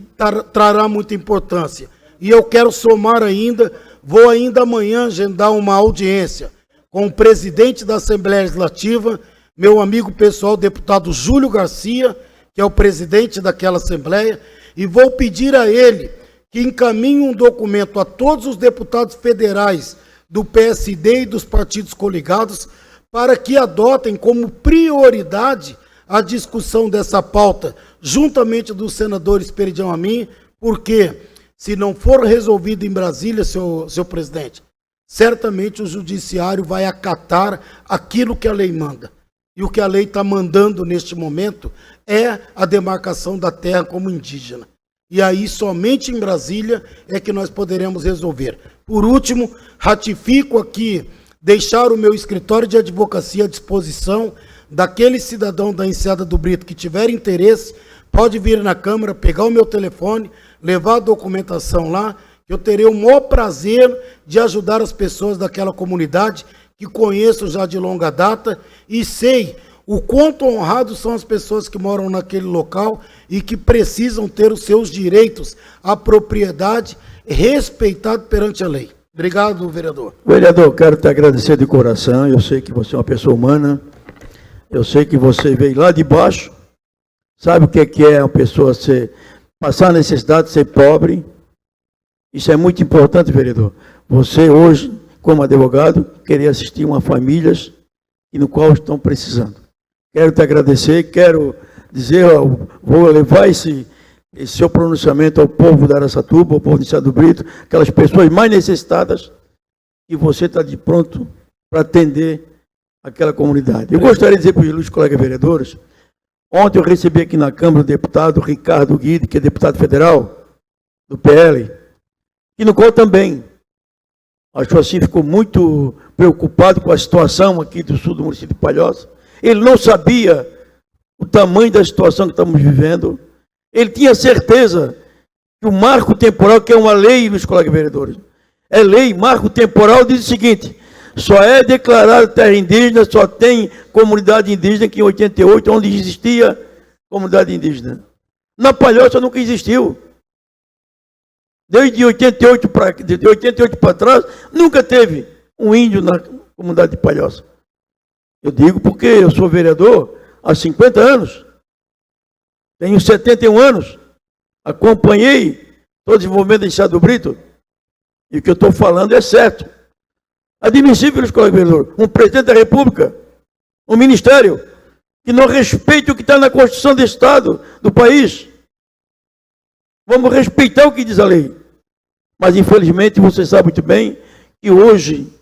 trará muita importância. E eu quero somar ainda vou ainda amanhã agendar uma audiência com o presidente da Assembleia Legislativa, meu amigo pessoal, deputado Júlio Garcia, que é o presidente daquela Assembleia, e vou pedir a ele que encaminhe um documento a todos os deputados federais do PSD e dos partidos coligados para que adotem como prioridade a discussão dessa pauta, juntamente do senador Esperidião Amin, porque se não for resolvido em Brasília, seu presidente, certamente o judiciário vai acatar aquilo que a lei manda. E o que a lei está mandando neste momento é a demarcação da terra como indígena. E aí, somente em Brasília é que nós poderemos resolver. Por último, ratifico aqui deixar o meu escritório de advocacia à disposição daquele cidadão da Enseada do Brito que tiver interesse, pode vir na Câmara, pegar o meu telefone, levar a documentação lá, que eu terei o maior prazer de ajudar as pessoas daquela comunidade, que conheço já de longa data, e sei o quanto honrados são as pessoas que moram naquele local e que precisam ter os seus direitos à propriedade respeitados perante a lei. Obrigado, vereador. Vereador, quero te agradecer de coração. Eu sei que você é uma pessoa humana. Eu sei que você veio lá de baixo. Sabe o que é uma pessoa passar necessidade, ser pobre. Isso é muito importante, vereador. Você hoje, como advogado, querer assistir uma famílias no qual estão precisando. Quero te agradecer, quero dizer, vou levar esse seu pronunciamento ao povo da Araçatuba, ao povo de Enseada do Brito, aquelas pessoas mais necessitadas, e você está de pronto para atender aquela comunidade. Eu gostaria de dizer para os ilustres colegas vereadores, ontem eu recebi aqui na Câmara o deputado Ricardo Guide, que é deputado federal do PL, e no qual também, acho assim, ficou muito preocupado com a situação aqui do sul do município de Palhoça. Ele não sabia o tamanho da situação que estamos vivendo. Ele tinha certeza que o marco temporal, que é uma lei nos colegas vereadores, é lei, marco temporal, diz o seguinte: só é declarado terra indígena, só tem comunidade indígena que em 88, onde existia comunidade indígena. Na Palhoça nunca existiu. Desde 88 para trás, nunca teve um índio na comunidade de Palhoça. Eu digo porque eu sou vereador há 50 anos. Tenho 71 anos. Acompanhei todo o desenvolvimento da Enseada do Brito. E o que eu estou falando é certo. Admissível, os colegas vereadores, um presidente da República, um ministério, que não respeita o que está na Constituição do Estado, do país. Vamos respeitar o que diz a lei. Mas, infelizmente, você sabe muito bem que hoje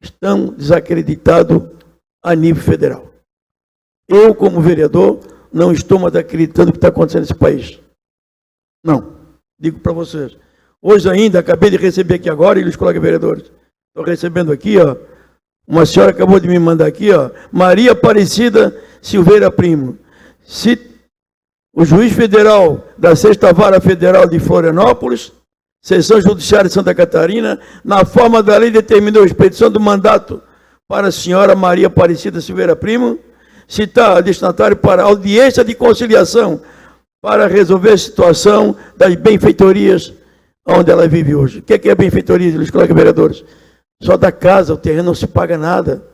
estão desacreditados a nível federal. Eu, como vereador, não estou mais acreditando o que está acontecendo nesse país. Não. Digo para vocês. Hoje ainda, acabei de receber aqui agora, e os colegas vereadores, estou recebendo aqui, ó, uma senhora acabou de me mandar aqui, ó, Maria Aparecida Silveira Primo. O juiz federal da 6ª Vara Federal de Florianópolis, Seção Judiciária de Santa Catarina, na forma da lei, determinou a expedição do mandato para a senhora Maria Aparecida Silveira Primo, citar a destinatário para audiência de conciliação para resolver a situação das benfeitorias onde ela vive hoje. O que é benfeitoria, os colegas vereadores? Só da casa, o terreno não se paga nada.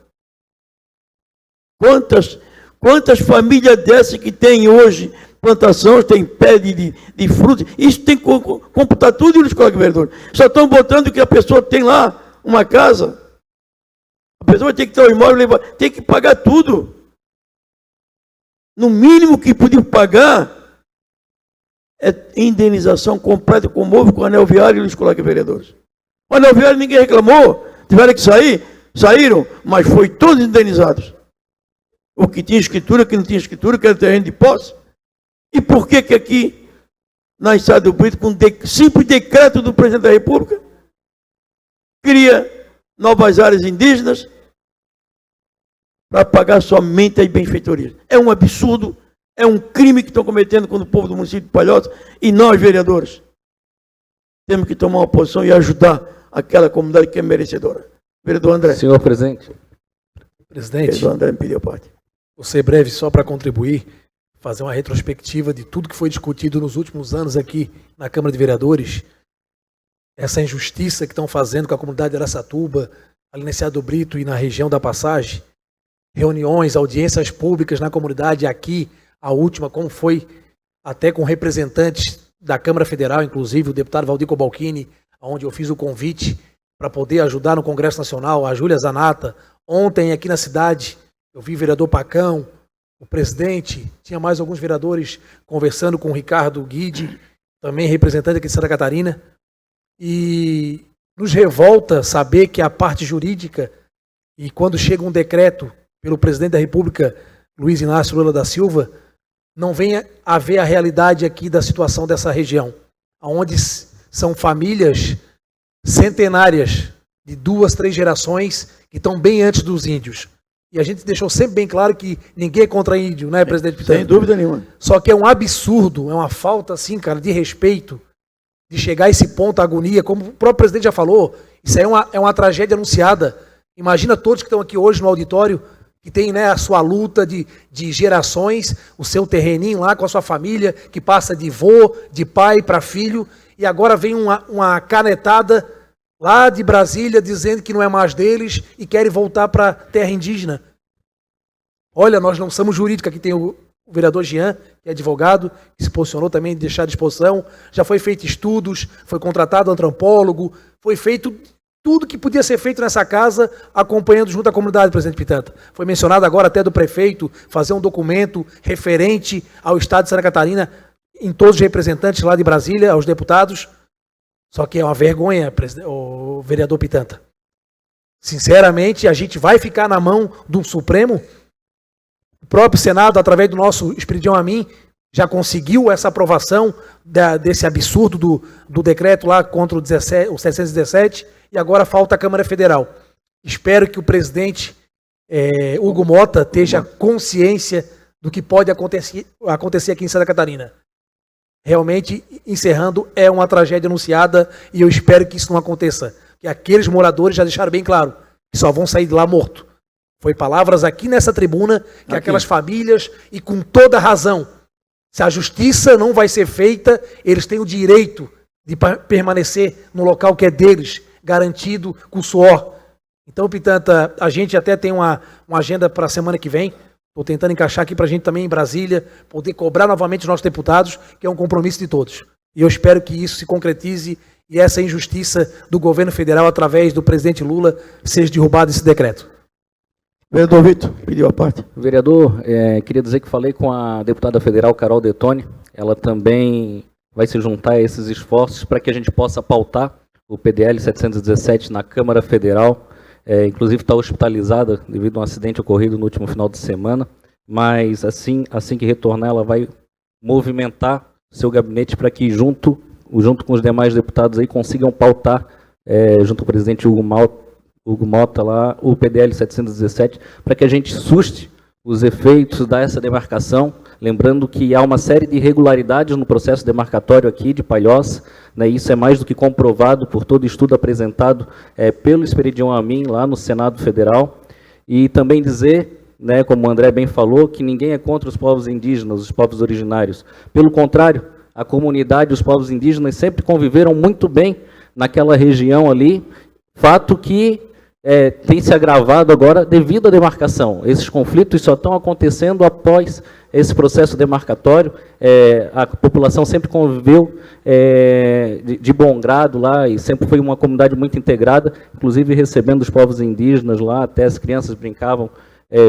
Quantas famílias dessas que tem hoje plantações, tem pé de frutas, isso tem que computar tudo, os colegas vereadores. Só estão botando que a pessoa tem lá uma casa. A pessoa tem que ter um imóvel, tem que pagar tudo. No mínimo que podia pagar é indenização completa, como houve com o anel viário e os colegas vereadores. O anel viário ninguém reclamou, tiveram que sair, saíram, mas foi todos indenizados. O que tinha escritura, o que não tinha escritura, que era terreno de posse. E por que aqui, na Enseada do Brito, com simples decreto do presidente da República, cria novas áreas indígenas para pagar somente as benfeitorias? É um absurdo, é um crime que estão cometendo com o povo do município de Palhoça, e nós, vereadores, temos que tomar uma posição e ajudar aquela comunidade que é merecedora. Vereador André. Senhor presidente. Presidente, Vereador André me pediu parte. vou ser breve só para contribuir, fazer uma retrospectiva de tudo que foi discutido nos últimos anos aqui na Câmara de Vereadores. essa injustiça que estão fazendo com a comunidade de Araçatuba, ali na Enseada do Brito e na região da Passagem, reuniões, audiências públicas na comunidade, aqui, a última, como foi até com representantes da Câmara Federal, inclusive o deputado Valdir Cobalcini, onde eu fiz o convite para poder ajudar no Congresso Nacional, a Júlia Zanata. Ontem, aqui na cidade, eu vi o vereador Pacão, o presidente, tinha mais alguns vereadores conversando com o Ricardo Guide, também representante aqui de Santa Catarina, e nos revolta saber que a parte jurídica, e quando chega um decreto pelo presidente da República, Luiz Inácio Lula da Silva, não venha a ver a realidade aqui da situação dessa região, onde são famílias centenárias de 2, 3 gerações que estão bem antes dos índios. E a gente deixou sempre bem claro que ninguém é contra índio, né, presidente Pitanga? Sem dúvida nenhuma. Só que é um absurdo, é uma falta, assim, cara, de respeito, de chegar a esse ponto, a agonia, como o próprio presidente já falou, isso aí é uma tragédia anunciada. Imagina todos que estão aqui hoje no auditório, que tem, né, a sua luta de gerações, o seu terreninho lá com a sua família, que passa de vô, de pai para filho, e agora vem uma canetada lá de Brasília dizendo que não é mais deles e querem voltar para a terra indígena. Olha, nós não somos jurídicos, aqui tem o vereador Jean, que é advogado, que se posicionou também de deixar à disposição, já foi feito estudos, foi contratado antropólogo, foi feito tudo que podia ser feito nessa casa, acompanhando junto à comunidade, presidente Pitanta. Foi mencionado agora até do prefeito fazer um documento referente ao estado de Santa Catarina, em todos os representantes lá de Brasília, aos deputados. Só que é uma vergonha, o vereador Pitanta. Sinceramente, a gente vai ficar na mão do Supremo. O próprio Senado, através do nosso Espiridião Amin, já conseguiu essa aprovação desse absurdo do decreto lá contra o 717, e agora falta a Câmara Federal. Espero que o presidente Hugo Mota tenha consciência do que pode acontecer aqui em Santa Catarina. Realmente, encerrando, é uma tragédia anunciada e eu espero que isso não aconteça. Que aqueles moradores já deixaram bem claro que só vão sair de lá morto. Foi palavras aqui nessa tribuna que aquelas famílias, e com toda razão, se a justiça não vai ser feita, eles têm o direito de permanecer no local que é deles, garantido com suor. Então, Pitanta, a gente até tem uma agenda para a semana que vem. Estou tentando encaixar aqui para a gente também em Brasília, poder cobrar novamente os nossos deputados, que é um compromisso de todos. E eu espero que isso se concretize e essa injustiça do governo federal, através do presidente Lula, seja derrubado esse decreto. Vereador Vitor, pediu a parte. Vereador, queria dizer que falei com a deputada federal Carol Detoni. Ela também vai se juntar a esses esforços para que a gente possa pautar o PDL 717 na Câmara Federal. Inclusive está hospitalizada devido a um acidente ocorrido no último final de semana, mas assim que retornar ela vai movimentar seu gabinete para que junto com os demais deputados aí consigam pautar, junto com o presidente Hugo Mota lá, o PDL 717, para que a gente suste os efeitos dessa demarcação, lembrando que há uma série de irregularidades no processo demarcatório aqui de Palhoça, né, isso é mais do que comprovado por todo estudo apresentado pelo Espiridião Amin lá no Senado Federal, e também dizer, né, como o André bem falou, que ninguém é contra os povos indígenas, os povos originários. Pelo contrário, a comunidade e os povos indígenas sempre conviveram muito bem naquela região ali, fato que tem se agravado agora devido à demarcação. Esses conflitos só estão acontecendo após esse processo demarcatório. A população sempre conviveu de bom grado lá e sempre foi uma comunidade muito integrada, inclusive recebendo os povos indígenas lá, até as crianças brincavam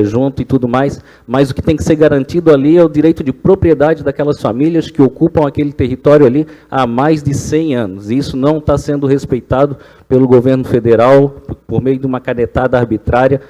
junto e tudo mais, mas o que tem que ser garantido ali é o direito de propriedade daquelas famílias que ocupam aquele território ali há mais de 100 anos. E isso não está sendo respeitado pelo governo federal, por meio de uma canetada arbitrária,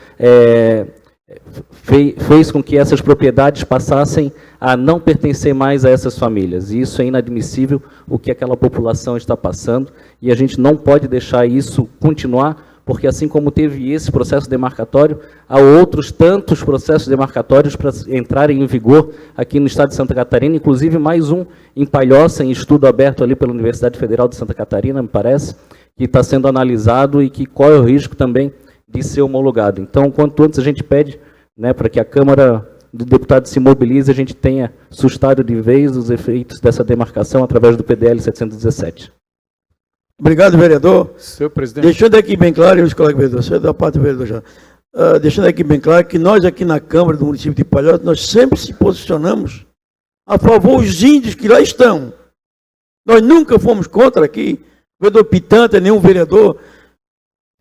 fez com que essas propriedades passassem a não pertencer mais a essas famílias. E isso é inadmissível, o que aquela população está passando, e a gente não pode deixar isso continuar, porque assim como teve esse processo demarcatório, há outros tantos processos demarcatórios para entrarem em vigor aqui no estado de Santa Catarina, inclusive mais um em Palhoça, em estudo aberto ali pela Universidade Federal de Santa Catarina, me parece, que está sendo analisado e que corre o risco também de ser homologado. Então, quanto antes a gente pede, né, para que a Câmara de Deputados se mobilize, a gente tenha sustado de vez os efeitos dessa demarcação através do PDL 717. Obrigado, vereador. Senhor presidente. Deixando aqui bem claro, e os colegas vereadores, você é da parte do vereador já. Deixando aqui bem claro que nós aqui na Câmara do município de Palhoça, nós sempre se posicionamos a favor dos índios que lá estão. Nós nunca fomos contra aqui. O vereador Pitanta, nenhum vereador,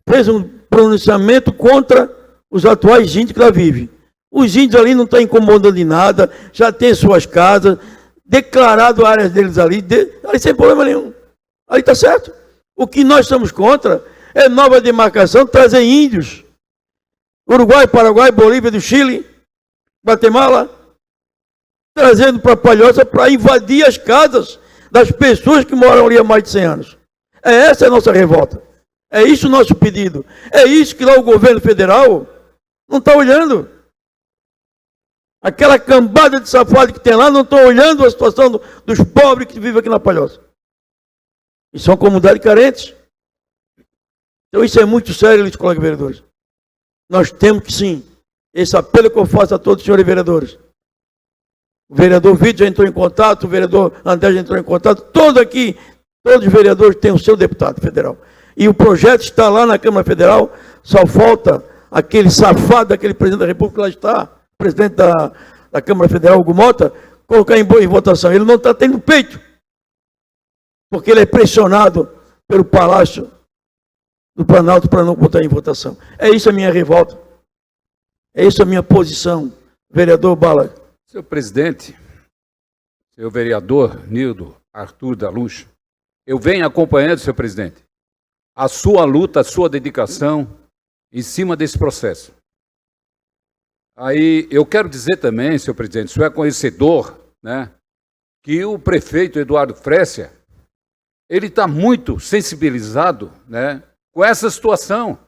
fez um pronunciamento contra os atuais índios que lá vivem. Os índios ali não estão incomodando em nada, já têm suas casas, declarado áreas deles ali sem problema nenhum. Ali está certo. O que nós estamos contra é nova demarcação, trazer índios. Uruguai, Paraguai, Bolívia, do Chile, Guatemala, trazendo para Palhoça para invadir as casas das pessoas que moram ali há mais de 100 anos. Essa é a nossa revolta. É isso o nosso pedido. É isso que lá o governo federal não está olhando. Aquela cambada de safado que tem lá não estão olhando a situação dos pobres que vivem aqui na Palhoça. E são comunidades carentes. Então isso é muito sério, Luiz, colegas vereadores. Nós temos que sim, esse apelo que eu faço a todos os senhores vereadores. O vereador Vitor já entrou em contato, o vereador André já entrou em contato, todos os vereadores têm o seu deputado federal. E o projeto está lá na Câmara Federal, só falta aquele safado, aquele presidente da República lá está, presidente da Câmara Federal, Hugo Mota, colocar em votação. Ele não está tendo peito, porque ele é pressionado pelo Palácio do Planalto para não botar em votação. É isso a minha revolta. É isso a minha posição, vereador Bala. Senhor presidente, senhor vereador Nildo Arthur da Luz, eu venho acompanhando, senhor presidente, a sua luta, a sua dedicação em cima desse processo. Aí eu quero dizer também, senhor presidente, o senhor é conhecedor, né, que o prefeito Eduardo Frécia, ele está muito sensibilizado, né, com essa situação.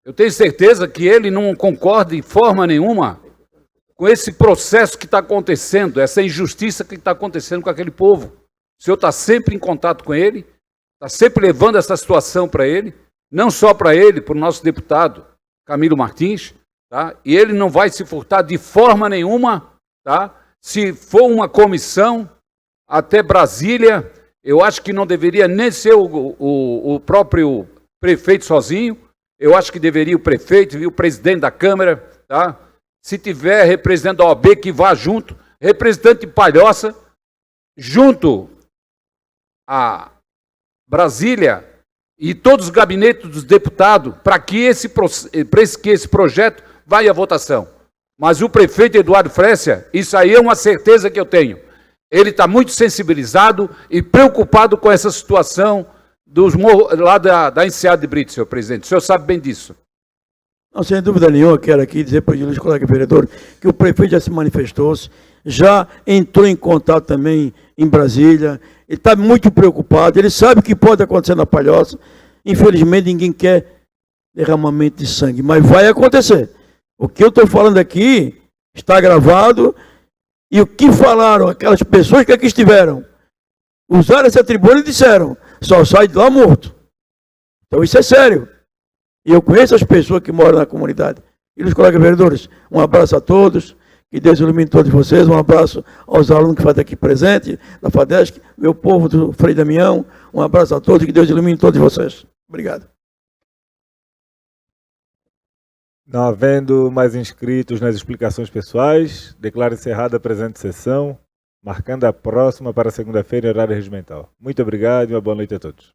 Eu tenho certeza que ele não concorda de forma nenhuma com esse processo que está acontecendo, essa injustiça que está acontecendo com aquele povo. O senhor está sempre em contato com ele, está sempre levando essa situação para ele, não só para ele, para o nosso deputado Camilo Martins, tá? E ele não vai se furtar de forma nenhuma, tá? Se for uma comissão até Brasília, eu acho que não deveria nem ser o próprio prefeito sozinho, eu acho que deveria o prefeito e o presidente da Câmara, tá? Se tiver representante da OAB, que vá junto, representante de Palhoça, junto a Brasília e todos os gabinetes dos deputados, para que esse projeto vá à votação. Mas o prefeito Eduardo Frécia, isso aí é uma certeza que eu tenho. Ele está muito sensibilizado e preocupado com essa situação lá da Enseada de Brito, senhor presidente. O senhor sabe bem disso. Não, sem dúvida nenhuma, eu quero aqui dizer para os colegas vereadores que o prefeito já se manifestou-se, já entrou em contato também em Brasília, ele está muito preocupado, ele sabe o que pode acontecer na Palhoça. Infelizmente, ninguém quer derramamento de sangue, mas vai acontecer. O que eu estou falando aqui está gravado, e o que falaram aquelas pessoas que aqui estiveram, usaram essa tribuna e disseram, só sai de lá morto. Então isso é sério. E eu conheço as pessoas que moram na comunidade. E os colegas vereadores, um abraço a todos, que Deus ilumine todos vocês, um abraço aos alunos que fazem aqui presente, da FADESC, meu povo do Frei Damião, um abraço a todos, que Deus ilumine todos vocês. Obrigado. Não havendo mais inscritos nas explicações pessoais, declaro encerrada a presente sessão, marcando a próxima para segunda-feira, horário regimental. Muito obrigado e uma boa noite a todos.